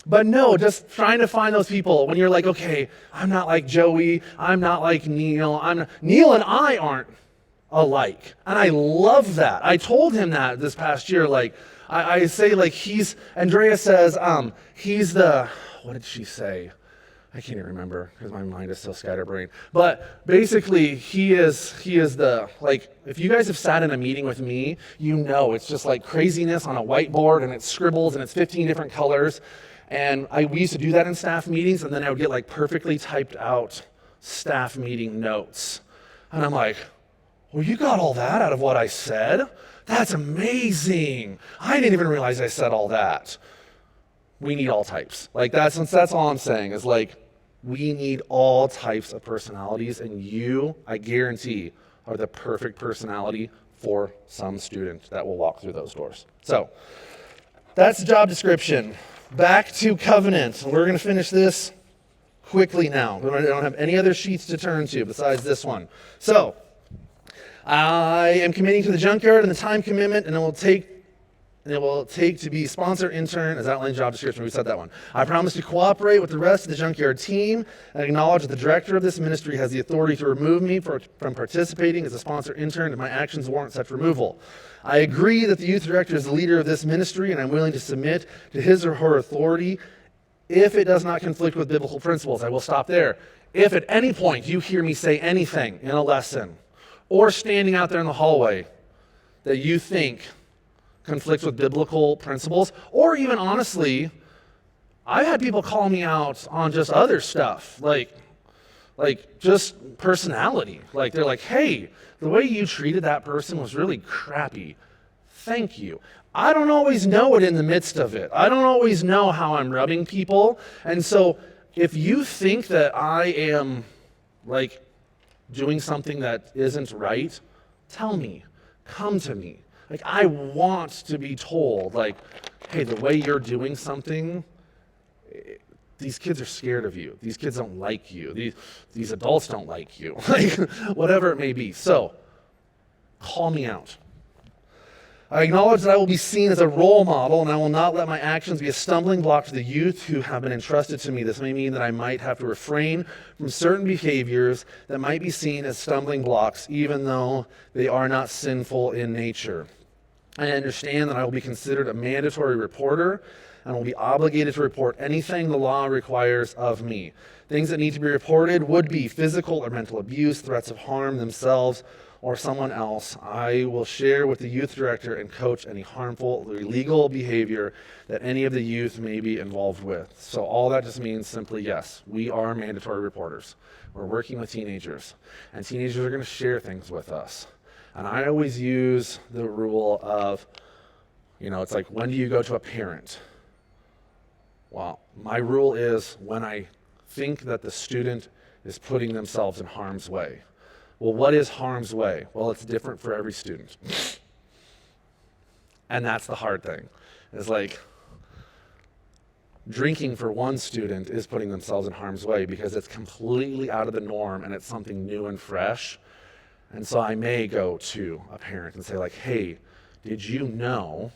But no, just trying to find those people when you're like, okay, I'm not like Joey, I'm not like Neil. Neil and I aren't alike. And I love that. I told him that this past year, like, I say like Andrea says, he's the, what did she say? I can't even remember because my mind is so scatterbrained. But basically, he is the, like, if you guys have sat in a meeting with me, you know it's just like craziness on a whiteboard and it scribbles and it's 15 different colors. And we used to do that in staff meetings, and then I would get like perfectly typed out staff meeting notes. And I'm like, well, you got all that out of what I said? That's amazing. I didn't even realize I said all that. We need all types. Like that's all I'm saying is like, we need all types of personalities, and you, I guarantee, are the perfect personality for some student that will walk through those doors. So that's the job description back to covenant. We're going to finish this quickly now. I don't have any other sheets to turn to besides this one. So, I am committing to the junkyard and the time commitment, and it will take to be sponsor intern as outlined in job description. We said that one. I promise to cooperate with the rest of the junkyard team and acknowledge that the director of this ministry has the authority to remove me from participating as a sponsor intern if my actions warrant such removal. I agree that the youth director is the leader of this ministry, and I'm willing to submit to his or her authority if it does not conflict with biblical principles. I will stop there. If at any point you hear me say anything in a lesson or standing out there in the hallway that you think conflicts with biblical principles, or even honestly, I've had people call me out on just other stuff, like just personality. Like they're like, hey, the way you treated that person was really crappy. Thank you. I don't always know it in the midst of it. I don't always know how I'm rubbing people. And so if you think that I am like doing something that isn't right, tell me. Come to me. Like, I want to be told, like, hey, the way you're doing something, these kids are scared of you. These kids don't like you. These adults don't like you. Like, whatever it may be. So, call me out. I acknowledge that I will be seen as a role model, and I will not let my actions be a stumbling block to the youth who have been entrusted to me. This may mean that I might have to refrain from certain behaviors that might be seen as stumbling blocks, even though they are not sinful in nature. I understand that I will be considered a mandatory reporter and will be obligated to report anything the law requires of me. Things that need to be reported would be physical or mental abuse, threats of harm themselves or someone else. I will share with the youth director and coach any harmful or illegal behavior that any of the youth may be involved with. So all that just means simply, yes, we are mandatory reporters. We're working with teenagers, and teenagers are going to share things with us. And I always use the rule of, it's like, when do you go to a parent? Well, my rule is when I think that the student is putting themselves in harm's way. Well, what is harm's way? Well, it's different for every student. And that's the hard thing. It's like, drinking for one student is putting themselves in harm's way because it's completely out of the norm and it's something new and fresh. And so I may go to a parent and say, like, hey, did you know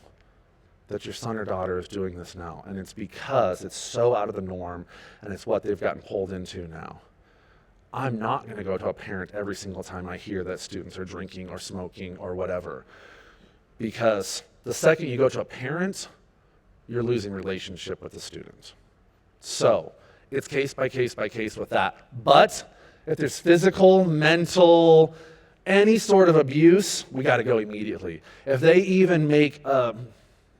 that your son or daughter is doing this now? And it's because it's so out of the norm and it's what they've gotten pulled into now. I'm not going to go to a parent every single time I hear that students are drinking or smoking or whatever. Because the second you go to a parent, you're losing relationship with the student. So it's case by case by case with that. But if there's physical, mental, any sort of abuse, we got to go immediately. If they even make a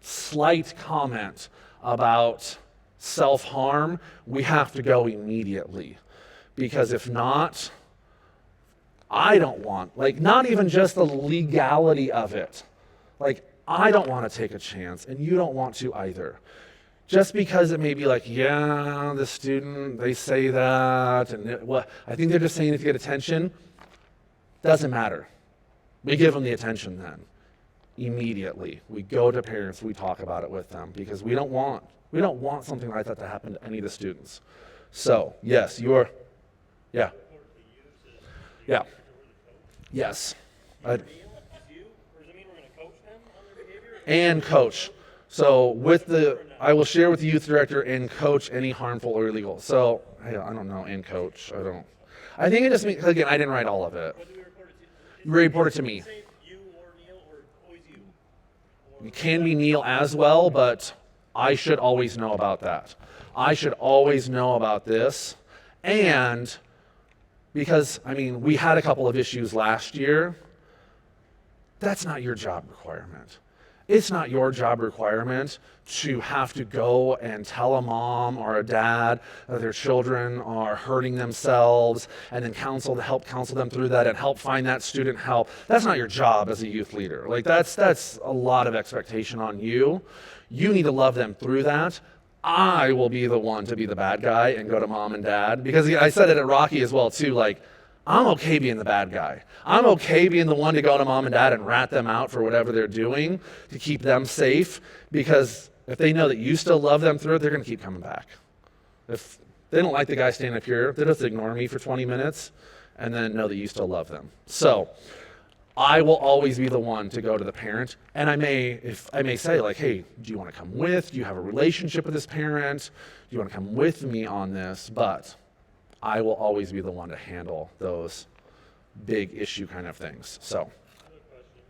slight comment about self-harm, we have to go immediately. Because if not, I don't want, not even just the legality of it. I don't want to take a chance, and you don't want to either. Just because it may be the student, they say that, and I think they're just saying it to get attention. Doesn't matter. We give them the attention then. Immediately. We go to parents, we talk about it with them, because we don't want something like that to happen to any of the students. So, yes, yeah. Yes. And coach. So I will share with the youth director and coach any harmful or illegal. So, hey, I don't know, and coach. I think it just means, again, I didn't write all of it. You report it to me. It can be Neil as well, but I should always know about that. I should always know about this. And because, we had a couple of issues last year. That's not your job requirement. It's not your job requirement to have to go and tell a mom or a dad that their children are hurting themselves and then help counsel them through that and help find that student help. That's not your job as a youth leader. That's a lot of expectation on you. You need to love them through that. I will be the one to be the bad guy and go to mom and dad. Because I said it at Rocky as well, too. I'm okay being the bad guy. I'm okay being the one to go to mom and dad and rat them out for whatever they're doing to keep them safe. Because if they know that you still love them through it, they're going to keep coming back. If they don't like the guy standing up here, they just ignore me for 20 minutes and then know that you still love them. So I will always be the one to go to the parent, and I may say like, hey, do you want to come with? Do you have a relationship with this parent? Do you want to come with me on this? But I will always be the one to handle those big issue kind of things. So. Another question.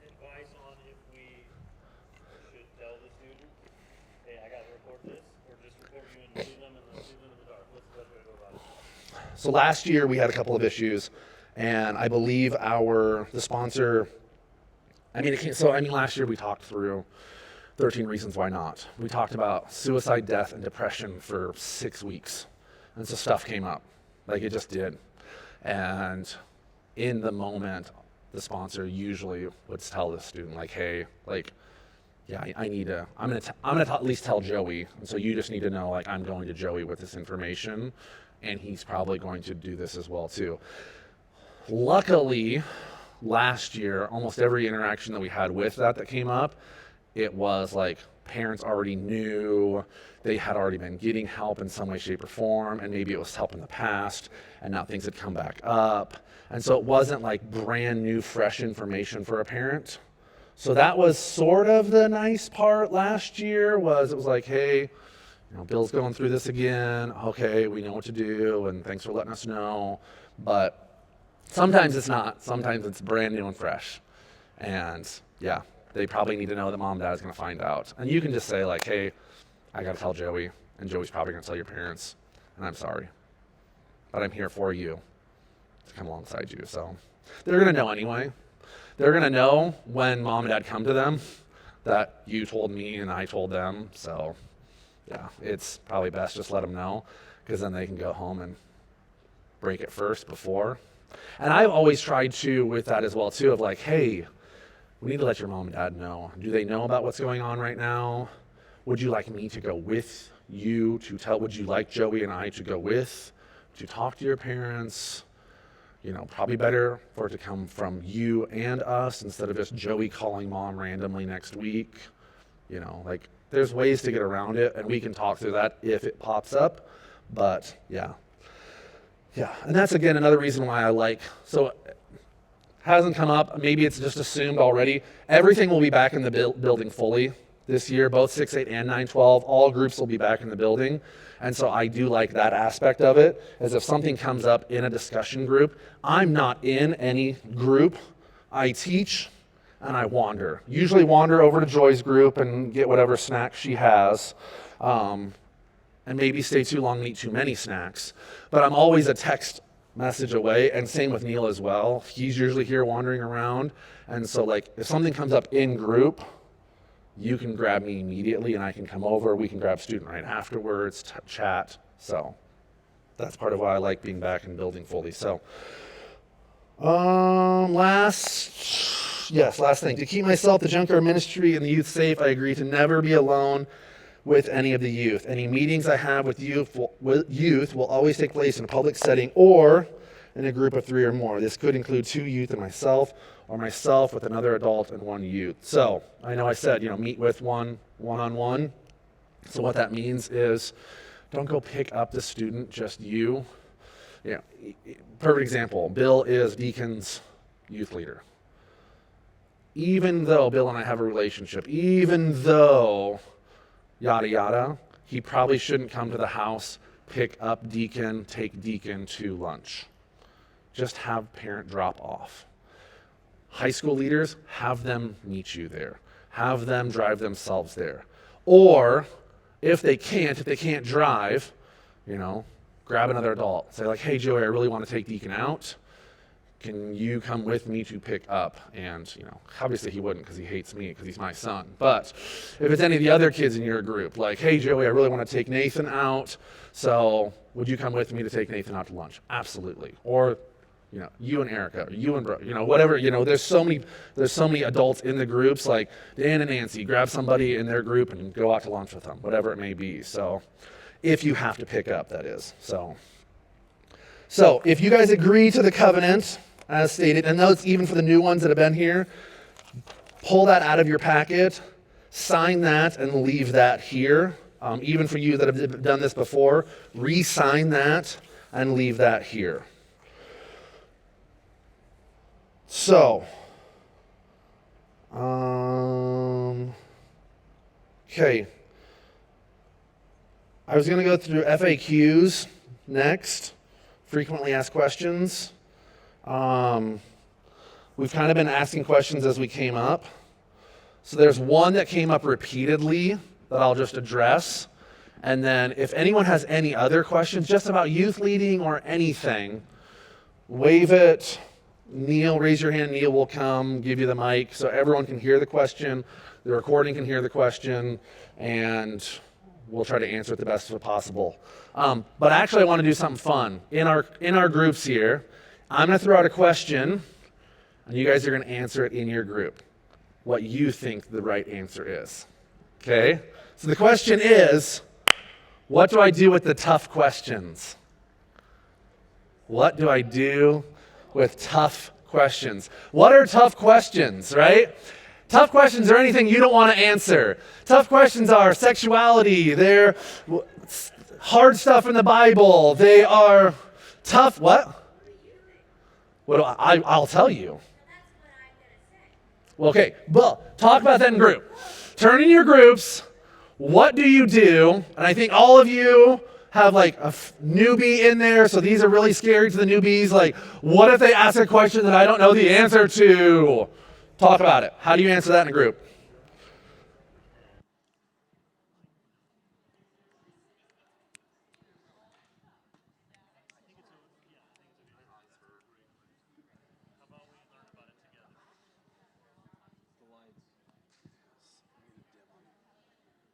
Advice on if we should tell the student, hey, I got to report this, or just report you and leave them in the dark. What's the best way to go about it? So last year we had a couple of issues, and I believe the sponsor, last year we talked through 13 Reasons Why Not. We talked about suicide, death, and depression for 6 weeks. And so stuff came up, like it just did. And in the moment, the sponsor usually would tell the student, like, hey, like, yeah, I'm gonna at least tell Joey. And so you just need to know, like, I'm going to Joey with this information, and he's probably going to do this as well too. Luckily, last year, almost every interaction that we had with that came up, it was like parents already knew, they had already been getting help in some way, shape, or form, and maybe it was help in the past, and now things had come back up. And so it wasn't like brand new, fresh information for a parent. So that was sort of the nice part last year, it was like, hey, Bill's going through this again. Okay, we know what to do, and thanks for letting us know. But sometimes it's not. Sometimes it's brand new and fresh. And yeah, they probably need to know that mom and dad is going to find out. And you can just say like, hey, I got to tell Joey, and Joey's probably going to tell your parents, and I'm sorry. But I'm here for you to come alongside you. So they're going to know anyway. They're going to know when mom and dad come to them that you told me and I told them. So yeah, it's probably best just let them know, because then they can go home and break it first before. And I've always tried to, with that as well too, of like, hey, we need to let your mom and dad know. Do they know about what's going on right now? Would you like me to go with you to tell? Would you like Joey and I to go with to talk to your parents? Probably better for it to come from you and us instead of just Joey calling mom randomly next week. Like there's ways to get around it, and we can talk through that if it pops up. But yeah. And that's again another reason why so it hasn't come up. Maybe it's just assumed already. Everything will be back in the building fully this year, both 6-8 and 9-12. All groups will be back in the building. And so I do like that aspect of it, as if something comes up in a discussion group, I'm not in any group. I teach and I wander. Usually wander over to Joy's group and get whatever snack she has. And maybe stay too long and eat too many snacks. But I'm always a text message away, and same with Neil as well. He's usually here wandering around. And so like if something comes up in group, you can grab me immediately and I can come over. We can grab student right afterwards, chat. So that's part of why I like being back in building fully. So last thing, to keep myself, the JunkYard ministry, and the youth safe, I agree to never be alone with any of the youth. Any meetings I have with youth will always take place in a public setting or in a group of 3 or more. This could include 2 youth and myself, or myself with another adult and 1 youth. So I know I said, meet with one-on-one. So what that means is don't go pick up the student, just you. Perfect example, Bill is Deacon's youth leader. Even though Bill and I have a relationship, even though yada yada, he probably shouldn't come to the house, pick up Deacon, take Deacon to lunch. Just have parent drop off. High school leaders, have them meet you there. Have them drive themselves there. Or if they can't drive, grab another adult. Say like, hey Joey, I really want to take Deacon out. Can you come with me to pick up? And obviously he wouldn't, because he hates me because he's my son. But if it's any of the other kids in your group, like, hey Joey, I really want to take Nathan out. So would you come with me to take Nathan out to lunch? Absolutely. Or you and Erica, or you and Bro, whatever, there's so many adults in the groups, like Dan and Nancy, grab somebody in their group and go out to lunch with them, whatever it may be. So if you have to pick up, that is. So if you guys agree to the covenant as stated, and those even for the new ones that have been here, pull that out of your packet, sign that and leave that here. Even for you that have done this before, re-sign that and leave that here. So, okay. I was going to go through FAQs next, frequently asked questions. We've kind of been asking questions as we came up. So there's one that came up repeatedly that I'll just address. And then if anyone has any other questions just about youth leading or anything, wave it. Neil, raise your hand. Neil will come, give you the mic so everyone can hear the question. The recording can hear the question, and we'll try to answer it the best possible. But actually, I want to do something fun. In our groups here, I'm going to throw out a question, and you guys are going to answer it in your group, what you think the right answer is. Okay? So the question is, what do I do with the tough questions? What do I do with tough questions? What are tough questions, right? Tough questions are anything you don't want to answer. Tough questions are sexuality. They're hard stuff in the Bible. They are tough. What? What do I'll tell you. Well, okay. Well, talk about that in group. Turn in your groups. What do you do? And I think all of you have like a newbie in there, so these are really scary to the newbies. Like, what if they ask a question that I don't know the answer to? Talk about it. How do you answer that in a group?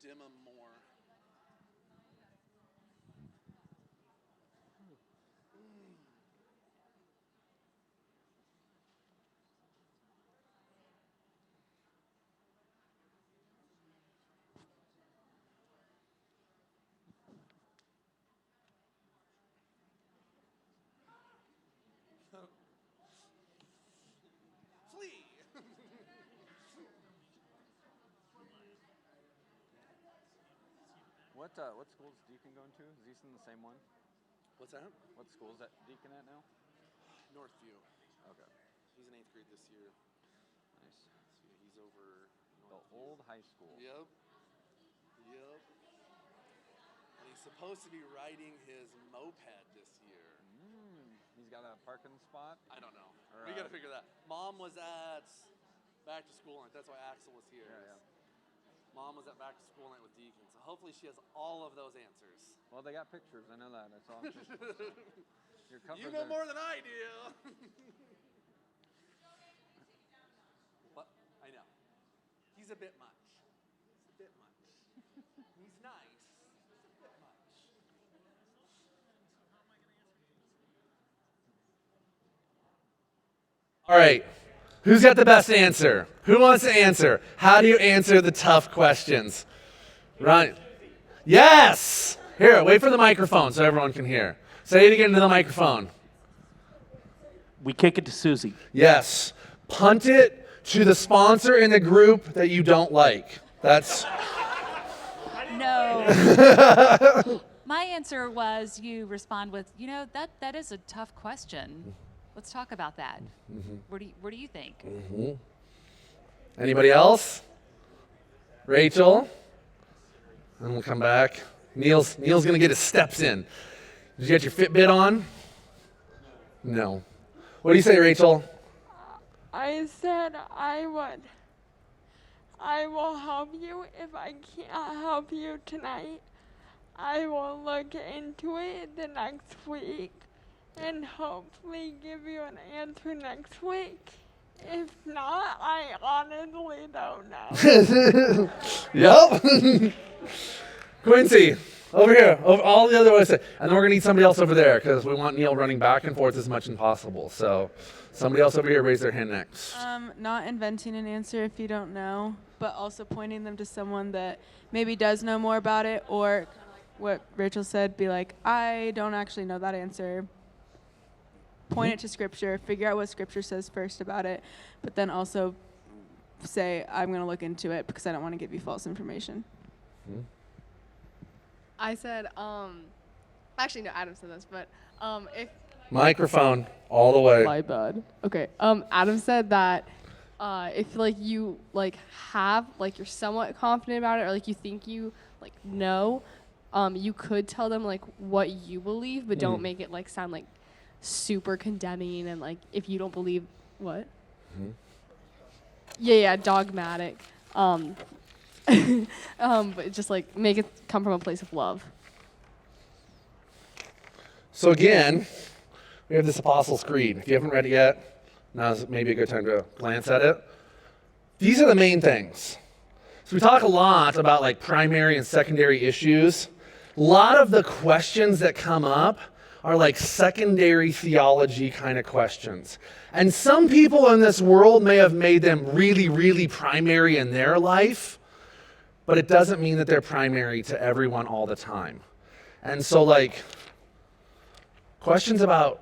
Dim them more. Flee. What school is Deacon going to? Is he in the same one? What's that? What school is that Deacon at now? Northview. Okay. He's in 8th grade this year. Nice. So he's over The old high school. Yep. And he's supposed to be riding his moped this year. He's got a parking spot? I don't know. Or, We got to figure that. Mom was at back to school night. That's why Axel was here. Yeah. Mom was at back to school night with Deacon. So hopefully she has all of those answers. Well, they got pictures. I know that. I saw them. Your covers You know are- more than I do. But I know. He's a bit much. He's nice. He's a bit much. All right. Who's got the best answer? Who wants to answer? How do you answer the tough questions? Ron. Yes! Here, wait for the microphone so everyone can hear. Say it again into the microphone. We kick it to Susie. Yes. Punt it to the sponsor in the group that you don't like. That's... No. My answer was you respond with, that is a tough question. Let's talk about that. What do you think? Anybody else? Rachel? And we'll come back. Neil's going to get his steps in. Did you get your Fitbit on? No. What do you say, Rachel? I said I would. I will help you if I can't help you tonight. I will look into it the next week and hopefully give you an answer next week. If not, I honestly don't know. Yep. Quincy, over here, over all the other ways. And then we're going to need somebody else over there because we want Neil running back and forth as much as possible. So somebody else over here, raise their hand next. Not inventing an answer if you don't know, but also pointing them to someone that maybe does know more about it, or what Rachel said, be like, I don't actually know that answer. Point it to Scripture, figure out what Scripture says first about it, but then also say, I'm going to look into it because I don't want to give you false information. I said, actually, no, Adam said this, but if Microphone all the way. my bad. Okay. Adam said that if like you like have like you're somewhat confident about it or like you think you like know, you could tell them like what you believe, but don't make it like sound like super condemning and like if you don't believe what. Yeah, dogmatic. But just like make it come from a place of love. So again, we have this Apostles' Creed. If you haven't read it yet, now's maybe a good time to glance at it. These are the main things. So we talk a lot about like primary and secondary issues. A lot of the questions that come up are like secondary theology kind of questions. And some people in this world may have made them really, really primary in their life, but it doesn't mean that they're primary to everyone all the time. And so like questions about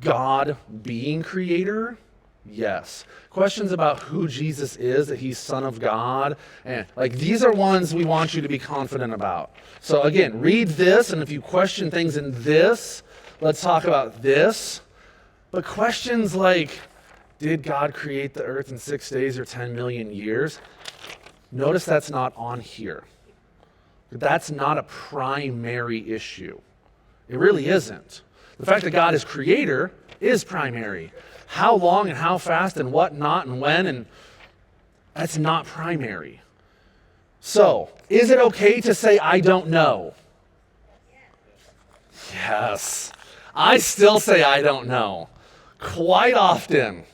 God being creator, yes. Questions about who Jesus is, that he's Son of God, and like these are ones we want you to be confident about. So again, read this, and if you question things in this, let's talk about this. But questions like, did God create the earth in 6 days or 10 million years? Notice that's not on here. That's not a primary issue. It really isn't. The fact that God is creator is primary. How long and how fast and what not and when, and that's not primary. So, is it okay to say, I don't know? Yes. I still say I don't know. Quite often.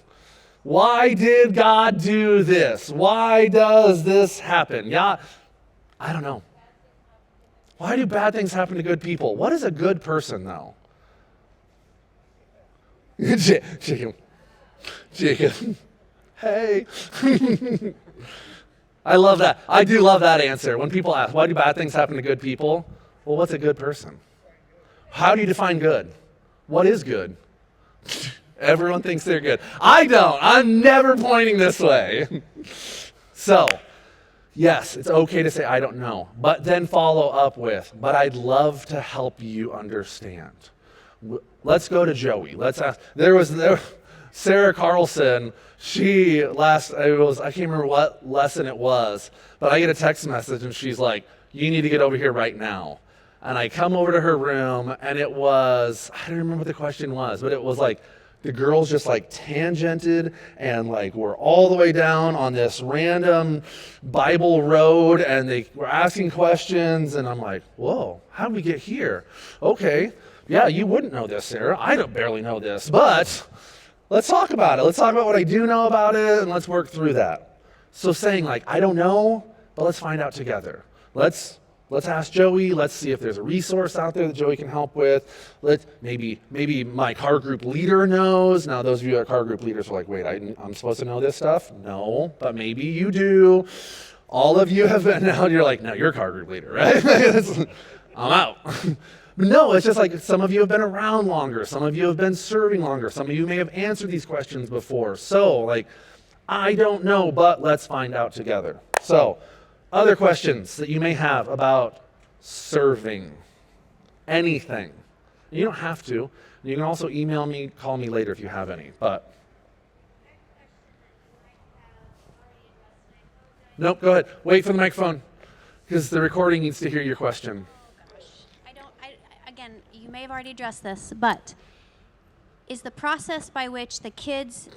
Why did God do this? Why does this happen? Yeah, I don't know. Why do bad things happen to good people? What is a good person, though? Jacob. Hey. I love that. I do love that answer. When people ask, why do bad things happen to good people? Well, what's a good person? How do you define good? What is good? Everyone thinks they're good. I don't. I'm never pointing this way. So, yes, it's okay to say, I don't know. But then follow up with, but I'd love to help you understand. Let's go to Joey. Let's ask. There was Sarah Carlson. I can't remember what lesson it was, but I get a text message and she's like, you need to get over here right now. And I come over to her room and it was, I don't remember what the question was, but it was like, the girls just like tangented and like were all the way down on this random Bible road and they were asking questions and I'm like, whoa, how did we get here? Okay, yeah, you wouldn't know this, Sarah. I don't barely know this, but let's talk about it. Let's talk about what I do know about it and let's work through that. So saying like, I don't know, but let's find out together. Let's ask Joey. Let's see if there's a resource out there that Joey can help with. Maybe my car group leader knows. Now, those of you that are car group leaders are like, wait, I'm supposed to know this stuff? No, but maybe you do. All of you have been now. You're like, no, you're a car group leader, right? I'm out. No, it's just like some of you have been around longer. Some of you have been serving longer. Some of you may have answered these questions before. So, like, I don't know, but let's find out together. So, other questions that you may have about serving, anything. You don't have to. You can also email me, call me later if you have any. But nope, go ahead. Wait for the microphone because the recording needs to hear your question. Again, you may have already addressed this, but is the process by which the kids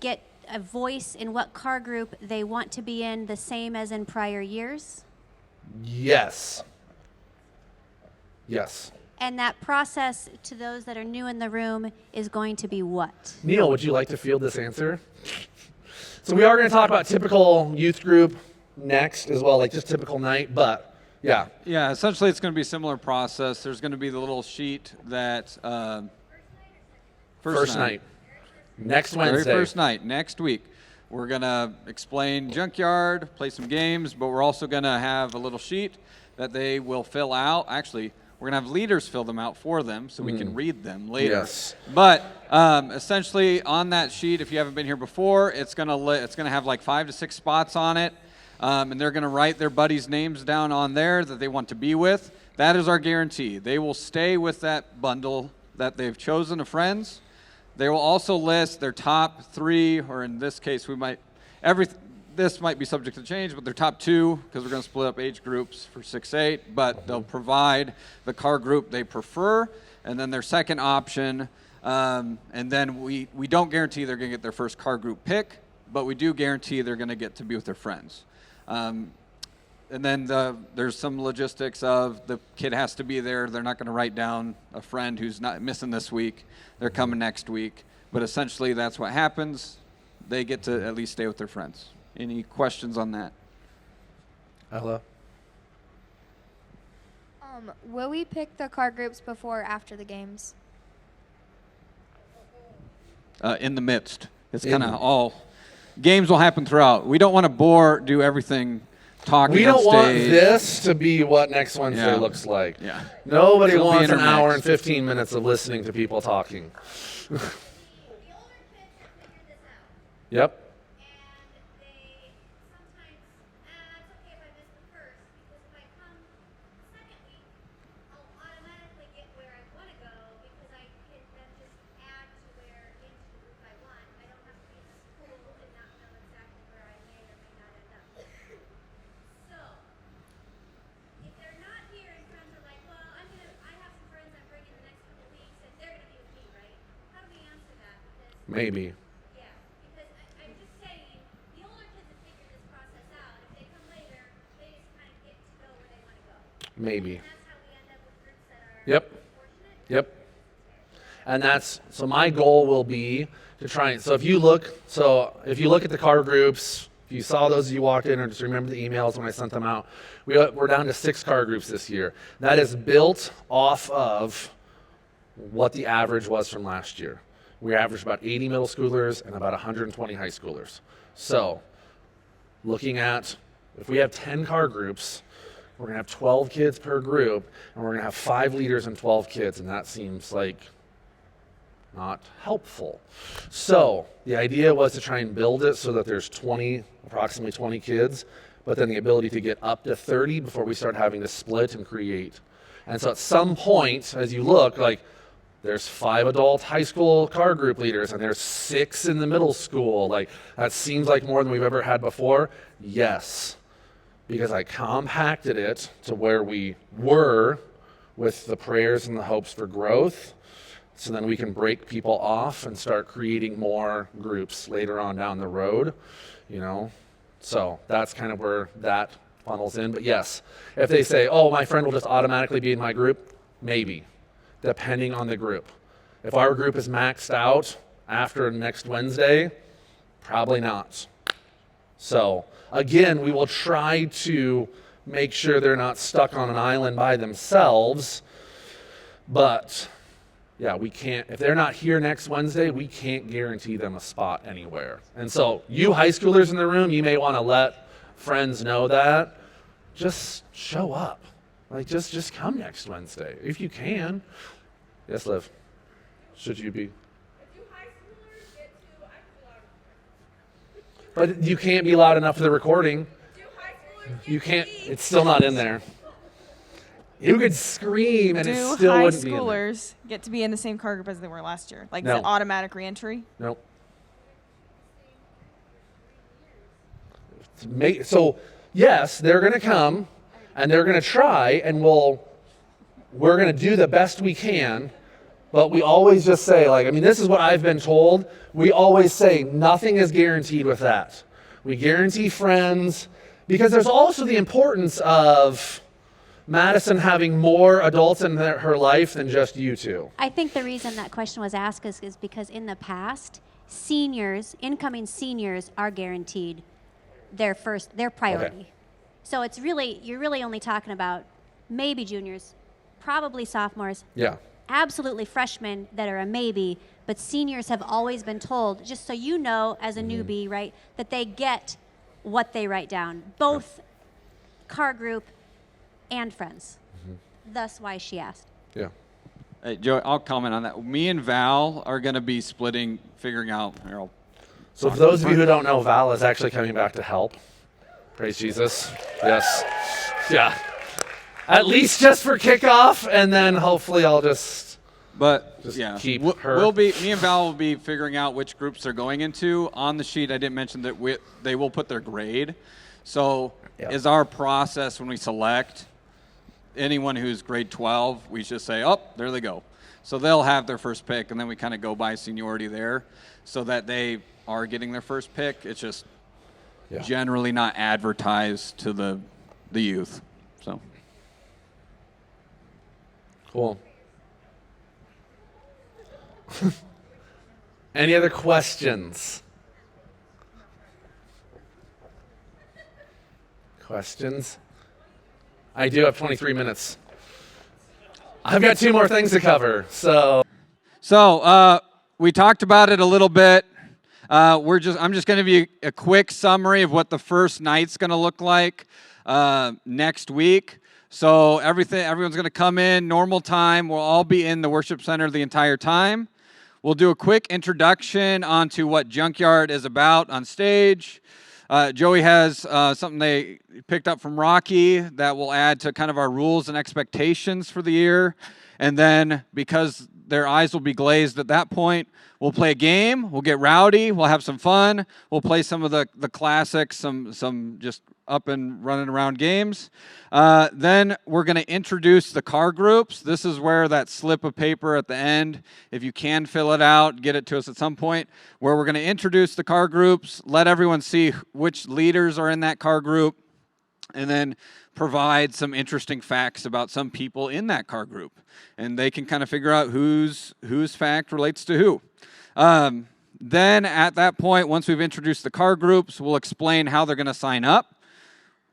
get a voice in what car group they want to be in the same as in prior years? Yes. Yes. And that process to those that are new in the room is going to be what? Neil, would you like to field this answer? So we are going to talk about typical youth group next as well, like just typical night, but yeah. Yeah, essentially it's going to be a similar process. There's going to be the little sheet that First night. Next Wednesday. Very first night, next week. We're going to explain JunkYard, play some games, but we're also going to have a little sheet that they will fill out. Actually, We're going to have leaders fill them out for them so we can read them later. Yes. But essentially on that sheet, if you haven't been here before, it's going to have like 5 to 6 spots on it. And they're going to write their buddies' names down on there that they want to be with. That is our guarantee. They will stay with that bundle that they've chosen of friends. They will also list their top 3, or in this case, this might be subject to change, but their top 2, because we're going to split up age groups for 6-8, but they'll provide the car group they prefer, and then their second option, and then we don't guarantee they're going to get their first car group pick, but we do guarantee they're going to get to be with their friends. And then there's some logistics of the kid has to be there. They're not going to write down a friend who's not missing this week. They're coming next week. But essentially, that's what happens. They get to at least stay with their friends. Any questions on that? Ella? Will we pick the car groups before or after the games? In the midst. It's kind of all. Games will happen throughout. We don't want to do everything talking We don't on want stage. this to be what next Wednesday Yeah. looks like. Yeah. Nobody It'll be wants an hour and intermixed. 15 minutes of listening to people talking. The older kids have figured this out. Yep. And they sometimes, it's okay if I miss the first, because if I come the second week, I'll automatically get where I want to go, because I can then just add to where into the group I want. I don't have to be in the school and not know exactly where I may or may not end up. So, if they're not here and friends are like, well, I have some friends I'm bringing the next couple weeks, and they're going to be with me, right? How do we answer that? Because Maybe. yeah, because I'm just saying, the older kids have figured this process out. If they come later, they just kind of get to go where they want to go. Maybe. And that's how we end up with groups that are Yep. fortunate. Yep. And so my goal will be to try and, so if you look at the car groups, if you saw those as you walked in, or just remember the emails when I sent them out, we're down to 6 car groups this year. That is built off of what the average was from last year. We averaged about 80 middle schoolers and about 120 high schoolers. So looking at, if we have 10 car groups, we're going to have 12 kids per group, and we're going to have 5 leaders and 12 kids, and that seems like not helpful. So the idea was to try and build it so that there's approximately 20 kids, but then the ability to get up to 30 before we start having to split and create. And so at some point, as you look, like there's 5 adult high school car group leaders, and there's 6 in the middle school. Like that seems like more than we've ever had before. Yes, because I compacted it to where we were with the prayers and the hopes for growth. So then we can break people off and start creating more groups later on down the road, So that's kind of where that funnels in. But yes, if they say, oh, my friend will just automatically be in my group, maybe, depending on the group. If our group is maxed out after next Wednesday, probably not. So again, we will try to make sure they're not stuck on an island by themselves, but yeah, we can't, if they're not here next Wednesday, we can't guarantee them a spot anywhere. And so you high schoolers in the room, you may want to let friends know that. Just show up. Like, just come next Wednesday, if you can. Yes, Liv? Should you be? But you can't be loud enough for the recording. You can't, it's still not in there. You could scream and it Do still high wouldn't be in there. schoolers get to be in the same car group as they were last year? Like, No. is it automatic reentry? Nope. So yes, they're going to come and they're going to try, and we're going to do the best we can. But we always just say, this is what I've been told. We always say nothing is guaranteed with that. We guarantee friends, because there's also the importance of Madison having more adults in her life than just you two. I think the reason that question was asked is because in the past, incoming seniors are guaranteed their priority. Okay. So you're really only talking about maybe juniors, probably sophomores, Yeah. absolutely freshmen that are a maybe, but seniors have always been told, just so you know as a newbie, right, that they get what they write down, both car group and friends. thus why she asked. Yeah. Hey, Joey, I'll comment on that. Me and Val are going to be figuring out. Here, So for those of you who don't know, Val is actually coming back to help. Praise Jesus. Yes. Yeah. At least just for kickoff, and then hopefully I'll just yeah, keep her. Me and Val will be figuring out which groups they're going into. On the sheet, I didn't mention that they will put their grade. So is our process when we select anyone who's grade 12, we just say, oh, there they go. So they'll have their first pick, and then we kind of go by seniority there so that they are getting their first pick. It's just generally not advertised to the youth. So cool. Any other questions? Questions? I do have 23 minutes. I've got 2 more things to cover. So we talked about it a little bit. I'm just going to give you a quick summary of what the first night's going to look like next week. So everyone's going to come in normal time. We'll all be in the worship center the entire time. We'll do a quick introduction onto what JunkYard is about on stage. Joey has something they picked up from Rocky that will add to kind of our rules and expectations for the year. And then because their eyes will be glazed at that point, we'll play a game. We'll get rowdy. We'll have some fun. We'll play some of the classics, some just up and running around games. Then we're going to introduce the car groups. This is where that slip of paper at the end, if you can fill it out, get it to us at some point, where we're going to introduce the car groups, let everyone see which leaders are in that car group, and then provide some interesting facts about some people in that car group. And they can kind of figure out whose fact relates to who. Then at that point, once we've introduced the car groups, we'll explain how they're going to sign up.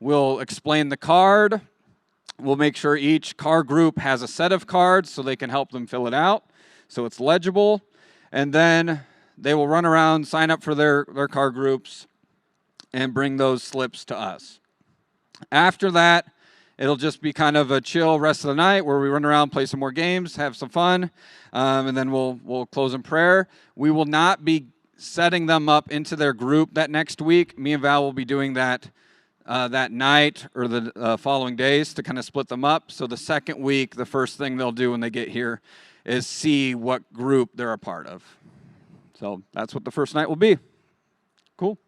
We'll explain the card. We'll make sure each car group has a set of cards so they can help them fill it out so it's legible. And then they will run around, sign up for their car groups, and bring those slips to us. After that, it'll just be kind of a chill rest of the night where we run around, play some more games, have some fun, and then we'll close in prayer. We will not be setting them up into their group that next week. Me and Val will be doing that that night or the following days to kind of split them up. So the second week, the first thing they'll do when they get here is see what group they're a part of. So that's what the first night will be. Cool.